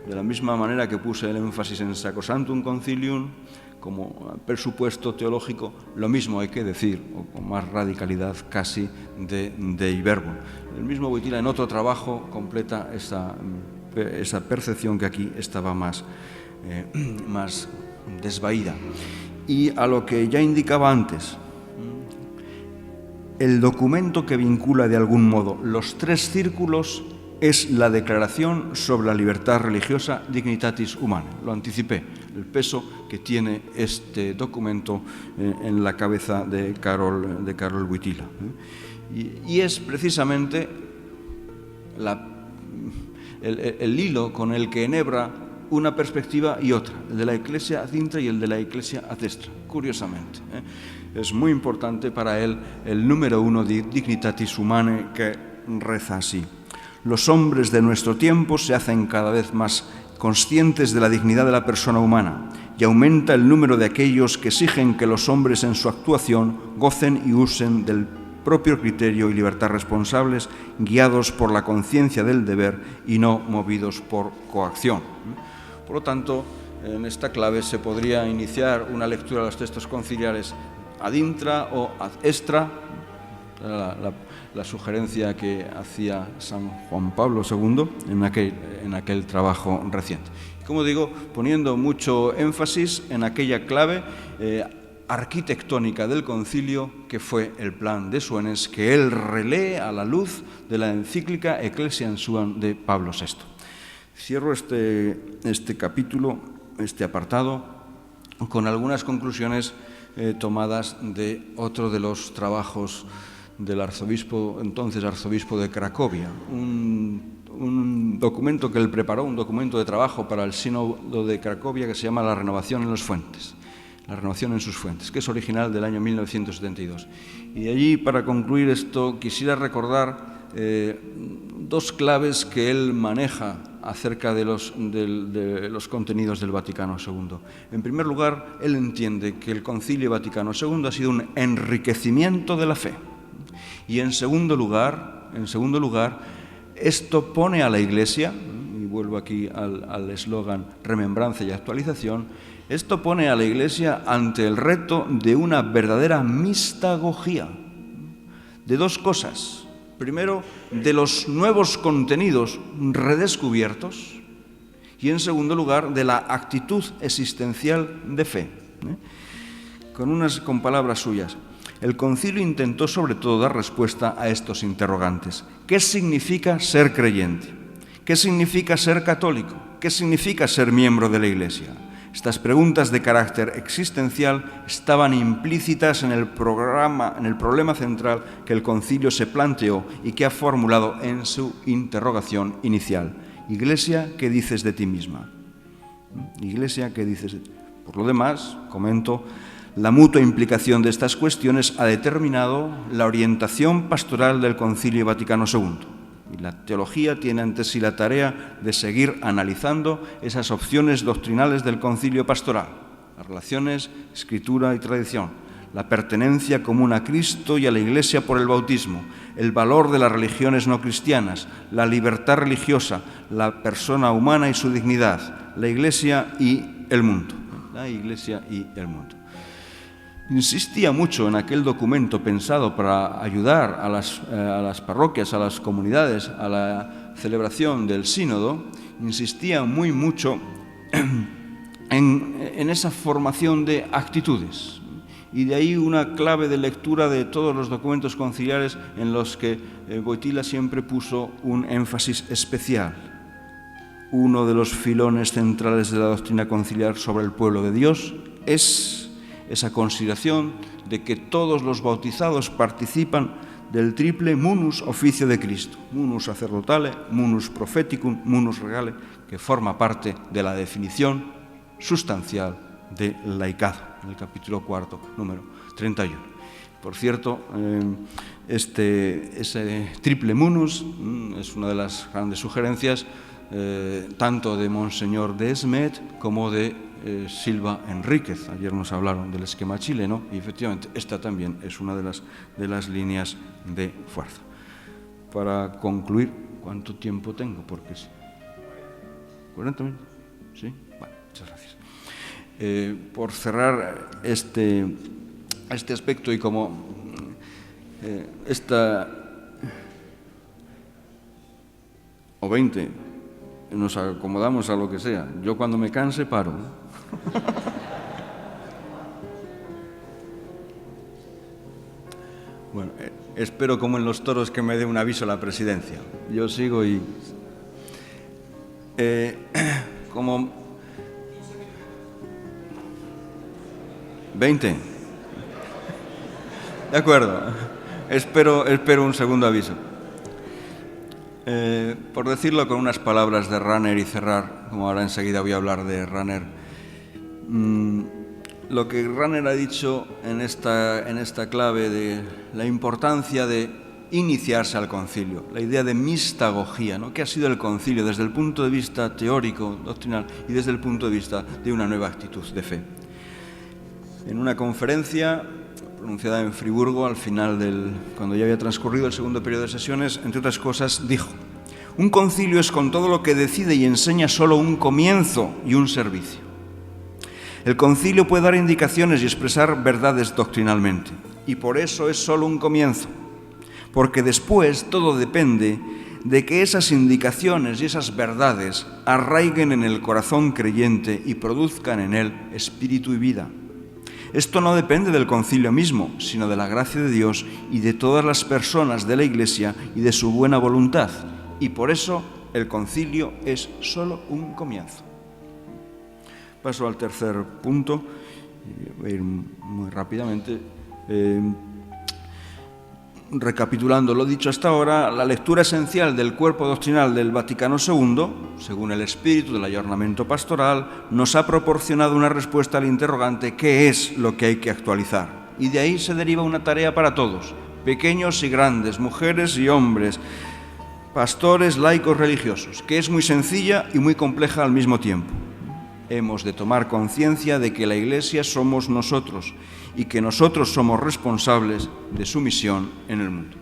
de la misma manera que puse el énfasis en Sacrosanctum Concilium, como presupuesto teológico, lo mismo hay que decir, o con más radicalidad casi, de Dei Verbum. El mismo Wojtyła en otro trabajo completa esa percepción que aquí estaba más desvaída. Y a lo que ya indicaba antes, el documento que vincula de algún modo los 3 círculos es la Declaración sobre la Libertad Religiosa Dignitatis Humanae. Lo anticipé, el peso que tiene este documento en la cabeza de Karol Wojtyła. Y es precisamente el hilo con el que enhebra una perspectiva y otra, el de la Ecclesia ad intra y el de la Ecclesia ad extra, curiosamente. Es muy importante para él el número 1 de Dignitatis Humanae, que reza así: los hombres de nuestro tiempo se hacen cada vez más conscientes de la dignidad de la persona humana y aumenta el número de aquellos que exigen que los hombres en su actuación gocen y usen del propio criterio y libertad responsables, guiados por la conciencia del deber y no movidos por coacción. Por lo tanto, en esta clave se podría iniciar una lectura de los textos conciliares ad intra o ad extra, la sugerencia que hacía San Juan Pablo II en aquel trabajo reciente. Como digo, poniendo mucho énfasis en aquella clave arquitectónica del concilio que fue el plan de Suenes, que él relee a la luz de la encíclica Ecclesiam Suam de Pablo VI. Cierro este capítulo, este apartado, con algunas conclusiones tomadas de otro de los trabajos del entonces arzobispo de Cracovia, un documento que él preparó, un documento de trabajo para el sínodo de Cracovia que se llama La renovación en las fuentes, la renovación en sus fuentes, que es original del año 1972. Y allí, para concluir esto, quisiera recordar 2 claves que él maneja acerca de los contenidos del Vaticano II. En primer lugar, él entiende que el Concilio Vaticano II ha sido un enriquecimiento de la fe. Y en segundo lugar, esto pone a la Iglesia, y vuelvo aquí al eslogan remembranza y actualización, esto pone a la Iglesia ante el reto de una verdadera mistagogía, de 2 cosas. Primero, de los nuevos contenidos redescubiertos, y en segundo lugar, de la actitud existencial de fe. Con palabras suyas. El concilio intentó sobre todo dar respuesta a estos interrogantes. ¿Qué significa ser creyente? ¿Qué significa ser católico? ¿Qué significa ser miembro de la Iglesia? Estas preguntas de carácter existencial estaban implícitas en el problema central que el concilio se planteó y que ha formulado en su interrogación inicial. Iglesia, ¿qué dices de ti misma? Iglesia, ¿qué dices de ti? Por lo demás, comento, la mutua implicación de estas cuestiones ha determinado la orientación pastoral del Concilio Vaticano II. Y la teología tiene ante sí la tarea de seguir analizando esas opciones doctrinales del concilio pastoral, las relaciones, escritura y tradición, la pertenencia común a Cristo y a la Iglesia por el bautismo, el valor de las religiones no cristianas, la libertad religiosa, la persona humana y su dignidad, la Iglesia y el mundo. La Iglesia y el mundo. Insistía mucho en aquel documento pensado para ayudar a las parroquias, a las comunidades, a la celebración del sínodo, insistía muy mucho en esa formación de actitudes. Y de ahí una clave de lectura de todos los documentos conciliares en los que Wojtyła siempre puso un énfasis especial. Uno de los filones centrales de la doctrina conciliar sobre el pueblo de Dios es esa consideración de que todos los bautizados participan del triple munus oficio de Cristo, munus sacerdotale, munus propheticum, munus regale, que forma parte de la definición sustancial de laicado, en el capítulo 4, número 31. Por cierto, ese triple munus es una de las grandes sugerencias tanto de Monseñor de Esmet como de Silva Enríquez. Ayer nos hablaron del esquema chileno y efectivamente esta también es una de las líneas de fuerza. Para concluir, ¿cuánto tiempo tengo? Porque sí. ¿40 minutos? ¿Sí? Bueno, muchas gracias. Por cerrar este aspecto y como o 20, nos acomodamos a lo que sea. Yo cuando me canse paro. Bueno, espero como en los toros que me dé un aviso la presidencia. Yo sigo y... como... 20. De acuerdo. Espero un segundo aviso. Por decirlo con unas palabras de Rahner y cerrar, como ahora enseguida voy a hablar de Rahner, lo que Rahner ha dicho en esta clave de la importancia de iniciarse al concilio, la idea de mistagogía, ¿no? ¿Qué ha sido el concilio desde el punto de vista teórico, doctrinal y desde el punto de vista de una nueva actitud de fe? En una conferencia pronunciada en Friburgo al final cuando ya había transcurrido el segundo periodo de sesiones, entre otras cosas, dijo: un concilio es con todo lo que decide y enseña solo un comienzo y un servicio. El concilio puede dar indicaciones y expresar verdades doctrinalmente, y por eso es solo un comienzo, porque después todo depende de que esas indicaciones y esas verdades arraiguen en el corazón creyente y produzcan en él espíritu y vida. Esto no depende del concilio mismo, sino de la gracia de Dios y de todas las personas de la Iglesia y de su buena voluntad. Y por eso el concilio es solo un comienzo. Paso al tercer punto, voy a ir muy rápidamente. Recapitulando lo dicho hasta ahora, la lectura esencial del cuerpo doctrinal del Vaticano II, según el espíritu del ayornamiento pastoral, nos ha proporcionado una respuesta al interrogante ¿qué es lo que hay que actualizar? Y de ahí se deriva una tarea para todos, pequeños y grandes, mujeres y hombres, pastores, laicos, religiosos, que es muy sencilla y muy compleja al mismo tiempo. Hemos de tomar conciencia de que la Iglesia somos nosotros y que nosotros somos responsables de su misión en el mundo.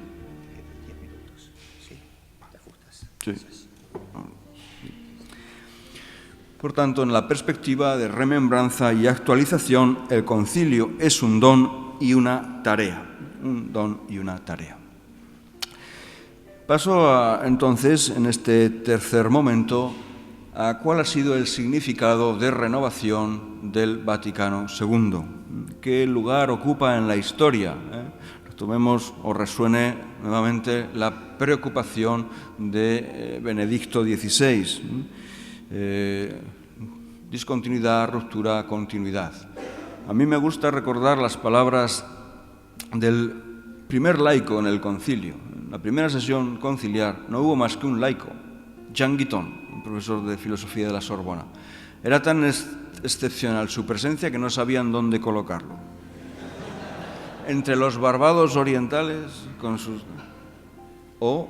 Sí. Por tanto, en la perspectiva de remembranza y actualización, el concilio es un don y una tarea. Un don y una tarea. Paso entonces, en este tercer momento, a cuál ha sido el significado de renovación del Vaticano II. ¿Qué lugar ocupa en la historia? Retomemos o resuene nuevamente la preocupación de Benedicto XVI. discontinuidad, ruptura, continuidad. A mí me gusta recordar las palabras del primer laico en el concilio. En la primera sesión conciliar no hubo más que un laico, Jean Guiton, un profesor de filosofía de la Sorbona. Era tan excepcional su presencia que no sabían dónde colocarlo. Entre los barbados orientales con sus... o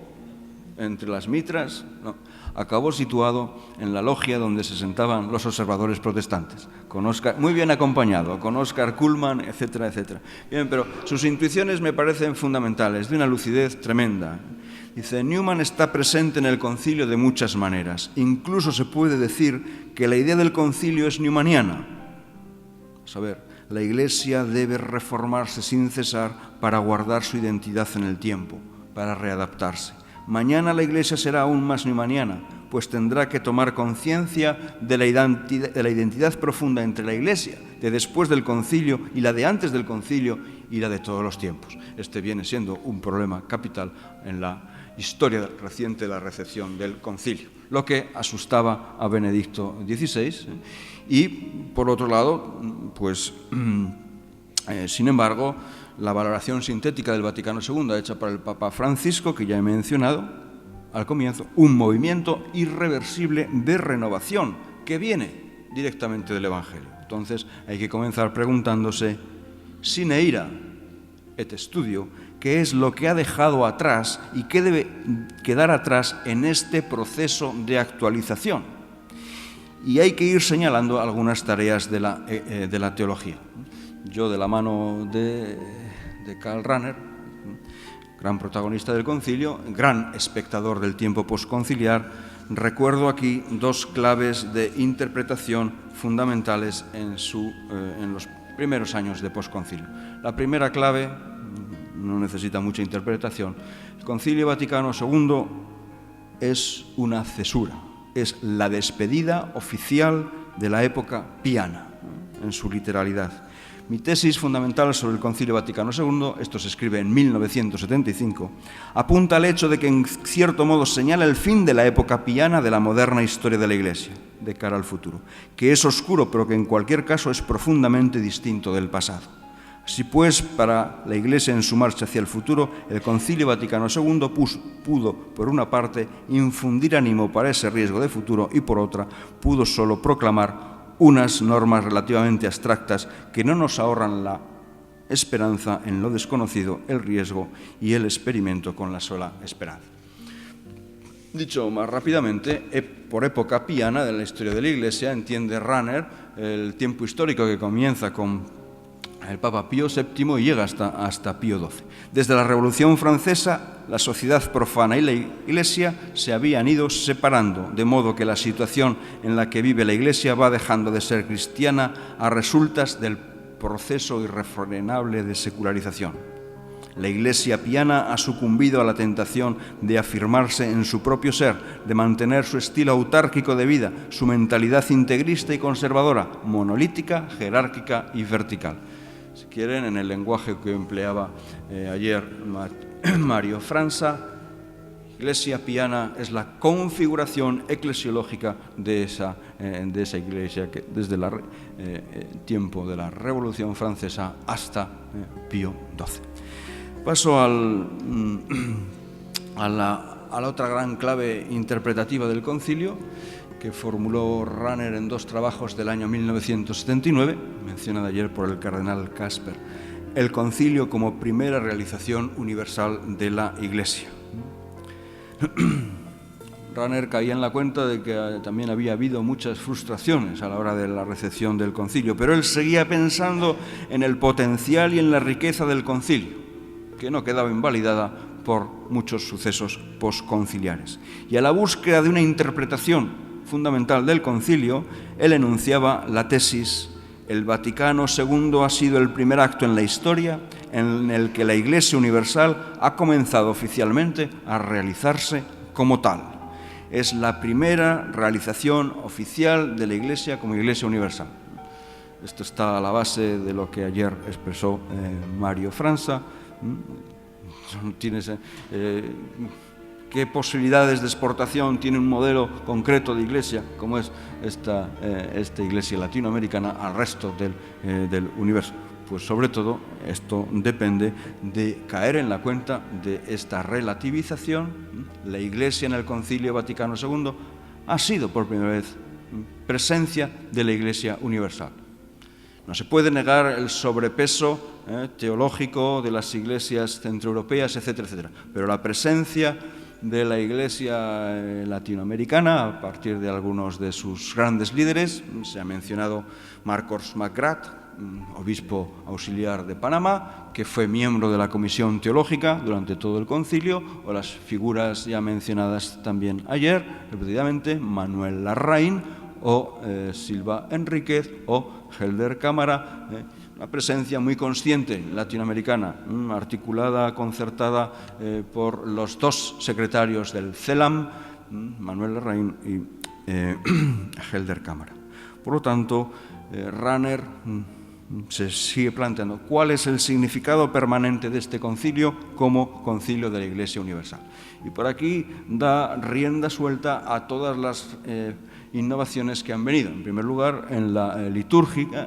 entre las mitras, no, acabó situado en la logia donde se sentaban los observadores protestantes, con Oscar, muy bien acompañado, con Oscar Kuhlmann, etcétera, etcétera. Bien, pero sus intuiciones me parecen fundamentales, de una lucidez tremenda. Dice, Newman está presente en el concilio de muchas maneras. Incluso se puede decir que la idea del concilio es newmaniana. A ver, la Iglesia debe reformarse sin cesar para guardar su identidad en el tiempo, para readaptarse. Mañana la Iglesia será aún más newmaniana, pues tendrá que tomar conciencia de la identidad profunda entre la Iglesia de después del concilio y la de antes del concilio y la de todos los tiempos. Este viene siendo un problema capital en la historia reciente de la recepción del concilio, lo que asustaba a Benedicto XVI. Y, por otro lado, pues, sin embargo, la valoración sintética del Vaticano II hecha por el Papa Francisco, que ya he mencionado al comienzo, un movimiento irreversible de renovación que viene directamente del Evangelio. Entonces hay que comenzar preguntándose, sine ira et studio, qué es lo que ha dejado atrás y qué debe quedar atrás en este proceso de actualización. Y hay que ir señalando algunas tareas de la teología. Yo, de la mano de Karl Rahner, gran protagonista del concilio, gran espectador del tiempo posconciliar, recuerdo aquí dos claves de interpretación fundamentales en los primeros años de posconcilio. La primera clave, no necesita mucha interpretación, el Concilio Vaticano II es una cesura, es la despedida oficial de la época piana, en su literalidad. Mi tesis fundamental sobre el Concilio Vaticano II, esto se escribe en 1975, apunta al hecho de que en cierto modo señala el fin de la época piana de la moderna historia de la Iglesia, de cara al futuro, que es oscuro pero que en cualquier caso es profundamente distinto del pasado. Así pues, para la Iglesia en su marcha hacia el futuro, el Concilio Vaticano II pudo, por una parte, infundir ánimo para ese riesgo de futuro y, por otra, pudo solo proclamar unas normas relativamente abstractas que no nos ahorran la esperanza en lo desconocido, el riesgo y el experimento con la sola esperanza. Dicho más rápidamente, por época piana de la historia de la Iglesia, entiende Rahner el tiempo histórico que comienza con el Papa Pío VII y llega hasta Pío XII. Desde la Revolución Francesa, la sociedad profana y la Iglesia se habían ido separando, de modo que la situación en la que vive la Iglesia va dejando de ser cristiana a resultas del proceso irrefrenable de secularización. La Iglesia piana ha sucumbido a la tentación de afirmarse en su propio ser, de mantener su estilo autárquico de vida, su mentalidad integrista y conservadora, monolítica, jerárquica y vertical. Si quieren, en el lenguaje que empleaba ayer Mario Franza, Iglesia piana es la configuración eclesiológica de esa Iglesia que desde el tiempo de la Revolución Francesa hasta Pío XII. Paso a la otra gran clave interpretativa del concilio, que formuló Rahner en dos trabajos del año 1979, mencionada ayer por el cardenal Casper, el concilio como primera realización universal de la Iglesia. Rahner caía en la cuenta de que también había habido muchas frustraciones a la hora de la recepción del concilio, pero él seguía pensando en el potencial y en la riqueza del concilio, que no quedaba invalidada por muchos sucesos posconciliares. Y a la búsqueda de una interpretación fundamental del concilio, él enunciaba la tesis: el Vaticano II ha sido el primer acto en la historia en el que la Iglesia Universal ha comenzado oficialmente a realizarse como tal. Es la primera realización oficial de la Iglesia como Iglesia Universal. Esto está a la base de lo que ayer expresó qué posibilidades de exportación tiene un modelo concreto de iglesia, como es esta iglesia latinoamericana, al resto del universo. Pues sobre todo esto depende de caer en la cuenta de esta relativización. La Iglesia en el Concilio Vaticano II ha sido por primera vez presencia de la Iglesia universal. No se puede negar el sobrepeso teológico de las iglesias centroeuropeas, etcétera, etcétera, pero la presencia de la Iglesia latinoamericana, a partir de algunos de sus grandes líderes, se ha mencionado Marcos McGrath, obispo auxiliar de Panamá, que fue miembro de la Comisión Teológica durante todo el concilio, o las figuras ya mencionadas también ayer, repetidamente, Manuel Larraín o Silva Enríquez o Helder Cámara, una presencia muy consciente latinoamericana, articulada, concertada por los dos secretarios del CELAM, Manuel Larraín y Helder Cámara. Por lo tanto, Rahner se sigue planteando cuál es el significado permanente de este concilio como concilio de la Iglesia Universal. Y por aquí da rienda suelta a todas las innovaciones que han venido. En primer lugar, en la liturgia,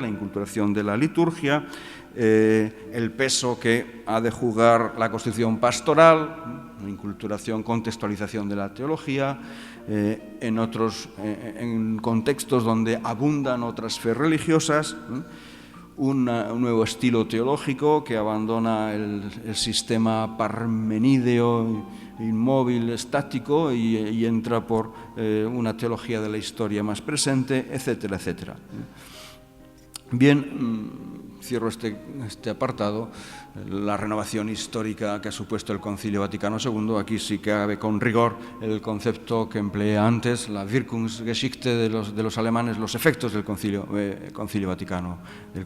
la inculturación de la liturgia, el peso que ha de jugar la constitución pastoral, la inculturación, contextualización de la teología, en contextos donde abundan otras fe religiosas, un nuevo estilo teológico que abandona el sistema parmenídeo, inmóvil, estático, y entra por una teología de la historia más presente, etcétera, etcétera. Bien, cierro este apartado. La renovación histórica que ha supuesto el Concilio Vaticano II, aquí sí que cabe con rigor el concepto que empleé antes, la Wirkungsgeschichte de los alemanes, los efectos del Concilio Vaticano II.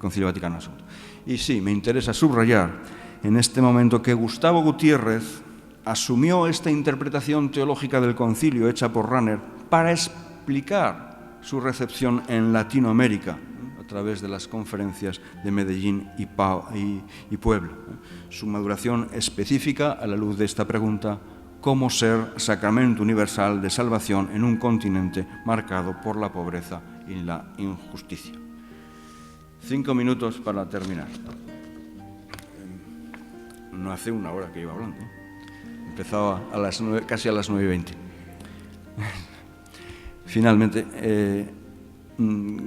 Y sí, me interesa subrayar en este momento que Gustavo Gutiérrez asumió esta interpretación teológica del concilio hecha por Rahner para explicar su recepción en Latinoamérica, a través de las conferencias de Medellín y Puebla. Su maduración específica a la luz de esta pregunta: ¿cómo ser sacramento universal de salvación en un continente marcado por la pobreza y la injusticia? 5 minutos para terminar. No hace una hora que iba hablando. Empezaba casi a las 9:20. Finalmente,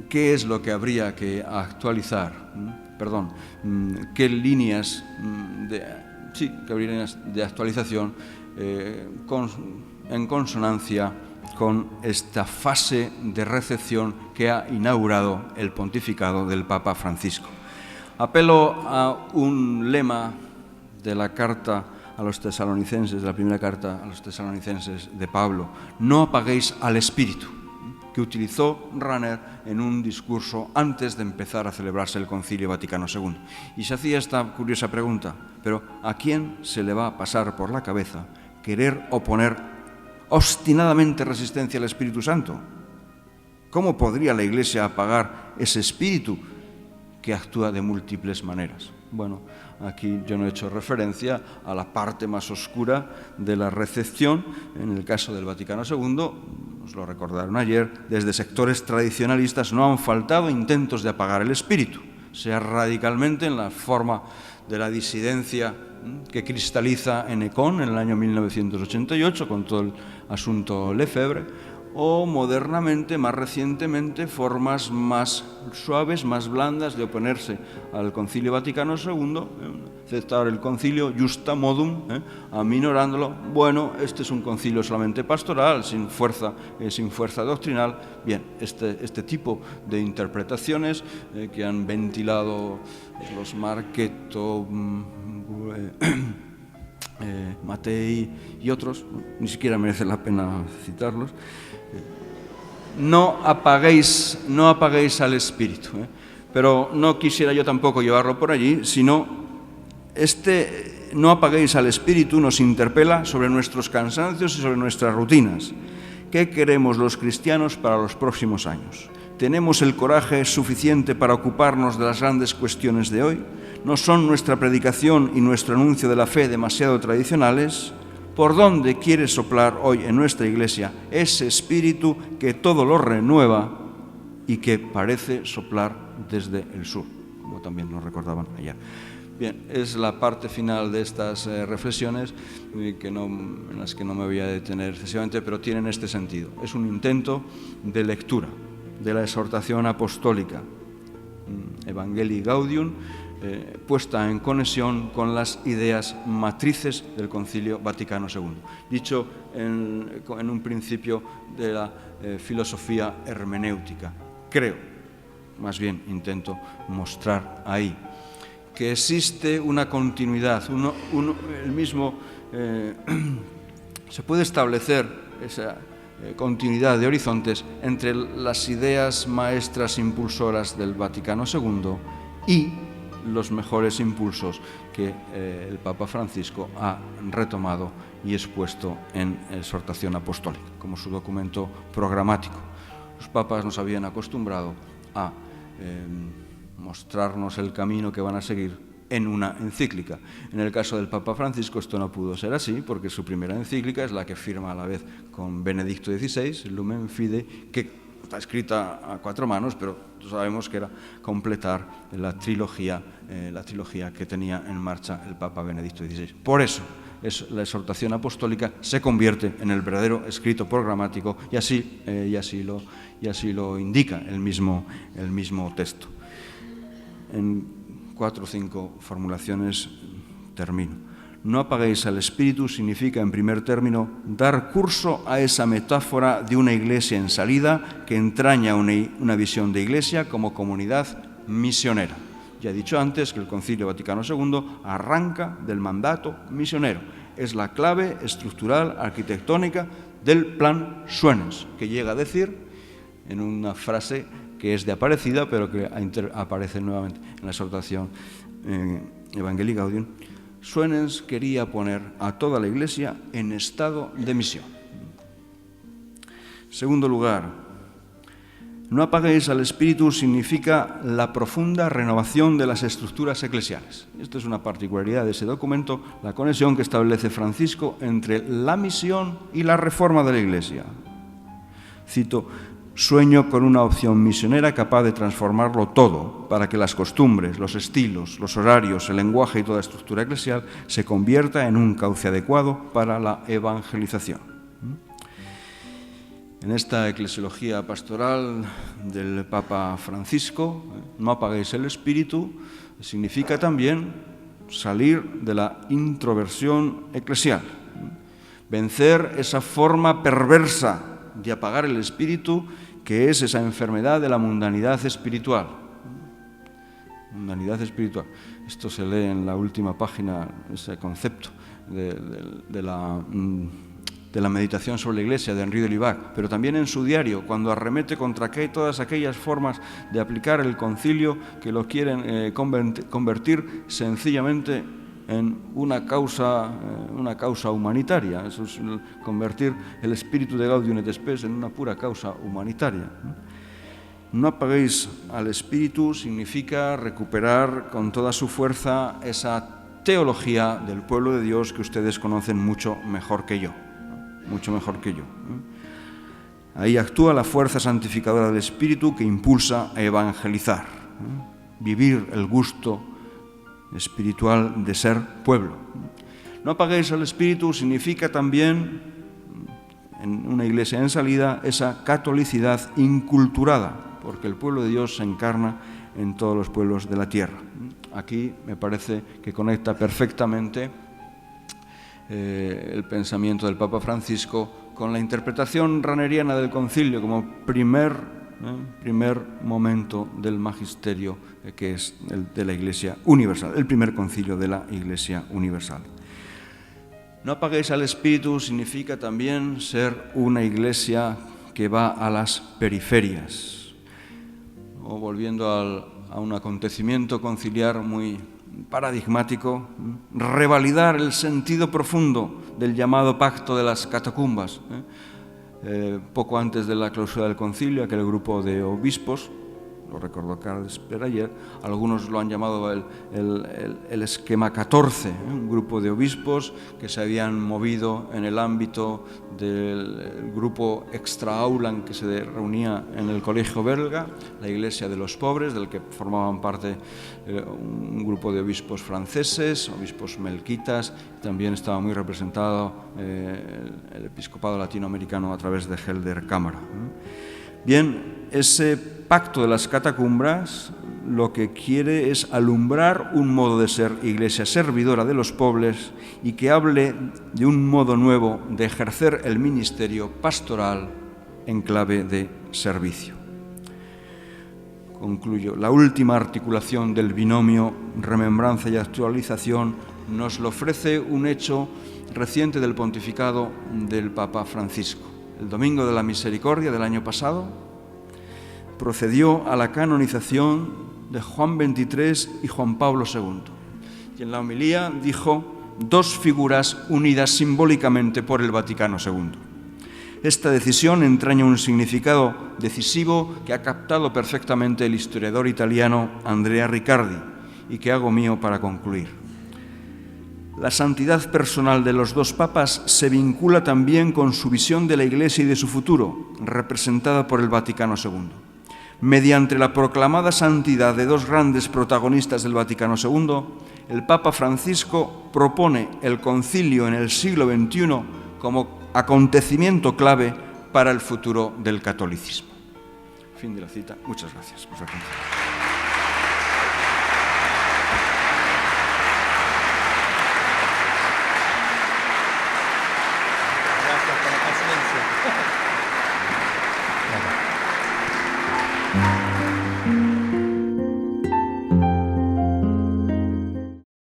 ¿qué es lo que habría que actualizar? ¿Qué líneas de actualización en consonancia con esta fase de recepción que ha inaugurado el pontificado del Papa Francisco? Apelo a un lema de la carta a los tesalonicenses, de la primera carta a los tesalonicenses de Pablo: no apaguéis al Espíritu, que utilizó Rahner en un discurso antes de empezar a celebrarse el Concilio Vaticano II. Y se hacía esta curiosa pregunta: ¿pero a quién se le va a pasar por la cabeza querer oponer obstinadamente resistencia al Espíritu Santo? ¿Cómo podría la Iglesia apagar ese Espíritu que actúa de múltiples maneras? Bueno, aquí yo no he hecho referencia a la parte más oscura de la recepción. En el caso del Vaticano II, nos lo recordaron ayer, desde sectores tradicionalistas no han faltado intentos de apagar el espíritu, sea radicalmente en la forma de la disidencia que cristaliza en Econ en el año 1988 con todo el asunto Lefebvre, o modernamente, más recientemente, formas más suaves, más blandas de oponerse al Concilio Vaticano II, aceptar el concilio justa modum, aminorándolo. Bueno, este es un concilio solamente pastoral, sin fuerza doctrinal. Bien, este tipo de interpretaciones que han ventilado los Marquetto, Matei y otros, ni siquiera merece la pena citarlos. No apaguéis al Espíritu. Pero no quisiera yo tampoco llevarlo por allí, sino no apaguéis al Espíritu nos interpela sobre nuestros cansancios y sobre nuestras rutinas. ¿Qué queremos los cristianos para los próximos años? ¿Tenemos el coraje suficiente para ocuparnos de las grandes cuestiones de hoy? ¿No son nuestra predicación y nuestro anuncio de la fe demasiado tradicionales? ¿Por dónde quiere soplar hoy en nuestra Iglesia ese espíritu que todo lo renueva y que parece soplar desde el sur, como también nos recordaban ayer? Bien, es la parte final de estas reflexiones en las que no me voy a detener excesivamente, pero tienen este sentido. Es un intento de lectura de la exhortación apostólica Evangelii Gaudium, puesta en conexión con las ideas matrices del Concilio Vaticano II, dicho en un principio de la filosofía hermenéutica. Creo, más bien intento mostrar ahí, que existe una continuidad, se puede establecer esa continuidad de horizontes entre las ideas maestras impulsoras del Vaticano II y los mejores impulsos que el Papa Francisco ha retomado y expuesto en exhortación apostólica, como su documento programático. Los papas nos habían acostumbrado a mostrarnos el camino que van a seguir en una encíclica. En el caso del Papa Francisco esto no pudo ser así, porque su primera encíclica es la que firma a la vez con Benedicto XVI, Lumen Fidei, que está escrita a 4 manos, pero sabemos que era completar la trilogía que tenía en marcha el Papa Benedicto XVI. Por eso la exhortación apostólica se convierte en el verdadero escrito programático y así lo indica el mismo texto. En 4 o 5 formulaciones termino. No apaguéis al Espíritu significa, en primer término, dar curso a esa metáfora de una iglesia en salida que entraña una visión de iglesia como comunidad misionera. Ya he dicho antes que el Concilio Vaticano II arranca del mandato misionero. Es la clave estructural, arquitectónica del plan Suenens, que llega a decir en una frase que es de Aparecida, pero que aparece nuevamente en la exhortación Evangelii Gaudium. Suenens quería poner a toda la Iglesia en estado de misión. En segundo lugar, no apaguéis al Espíritu significa la profunda renovación de las estructuras eclesiales. Esta es una particularidad de ese documento, la conexión que establece Francisco entre la misión y la reforma de la Iglesia. Cito: sueño con una opción misionera capaz de transformarlo todo para que las costumbres, los estilos, los horarios, el lenguaje y toda estructura eclesial se convierta en un cauce adecuado para la evangelización. En esta eclesiología pastoral del Papa Francisco, no apaguéis el espíritu, significa también salir de la introversión eclesial, vencer esa forma perversa de apagar el espíritu, que es esa enfermedad de la mundanidad espiritual. Mundanidad espiritual. Esto se lee en la última página, ese concepto de la meditación sobre la Iglesia de Henri de Libac, pero también en su diario, cuando arremete contra todas aquellas formas de aplicar el concilio que lo quieren convertir sencillamente en una causa humanitaria. Eso es convertir el espíritu de Gaudium et Spes en una pura causa humanitaria. No apaguéis al espíritu significa recuperar con toda su fuerza esa teología del pueblo de Dios que ustedes conocen mucho mejor que yo. Ahí actúa la fuerza santificadora del espíritu que impulsa a evangelizar, vivir el gusto espiritual de ser pueblo. No apaguéis al espíritu significa también, en una iglesia en salida, esa catolicidad inculturada, porque el pueblo de Dios se encarna en todos los pueblos de la tierra. Aquí me parece que conecta perfectamente el pensamiento del Papa Francisco con la interpretación raneriana del concilio como primer momento del magisterio, que es el de la Iglesia Universal, el primer concilio de la Iglesia Universal. No apaguéis al Espíritu significa también ser una iglesia que va a las periferias. O volviendo a un acontecimiento conciliar muy paradigmático, revalidar el sentido profundo del llamado pacto de las catacumbas. Poco antes de la clausura del concilio, aquel grupo de obispos lo recordó Carles Per ayer, algunos lo han llamado el esquema 14, un grupo de obispos que se habían movido en el ámbito del grupo extra aula que se reunía en el colegio belga, la Iglesia de los Pobres, del que formaban parte un grupo de obispos franceses, obispos melquitas, también estaba muy representado el episcopado latinoamericano a través de Helder Cámara. Bien, ese pacto de las catacumbras lo que quiere es alumbrar un modo de ser iglesia servidora de los pobres y que hable de un modo nuevo de ejercer el ministerio pastoral en clave de servicio. Concluyo. La última articulación del binomio remembranza y actualización nos lo ofrece un hecho reciente del pontificado del Papa Francisco. El Domingo de la Misericordia del año pasado procedió a la canonización de Juan XXIII y Juan Pablo II. Y en la homilía dijo: dos figuras unidas simbólicamente por el Vaticano II. Esta decisión entraña un significado decisivo que ha captado perfectamente el historiador italiano Andrea Riccardi y que hago mío para concluir. La santidad personal de los dos papas se vincula también con su visión de la Iglesia y de su futuro, representada por el Vaticano II. Mediante la proclamada santidad de dos grandes protagonistas del Vaticano II, el Papa Francisco propone el concilio en el siglo XXI como acontecimiento clave para el futuro del catolicismo. Fin de la cita. Muchas gracias por su atención.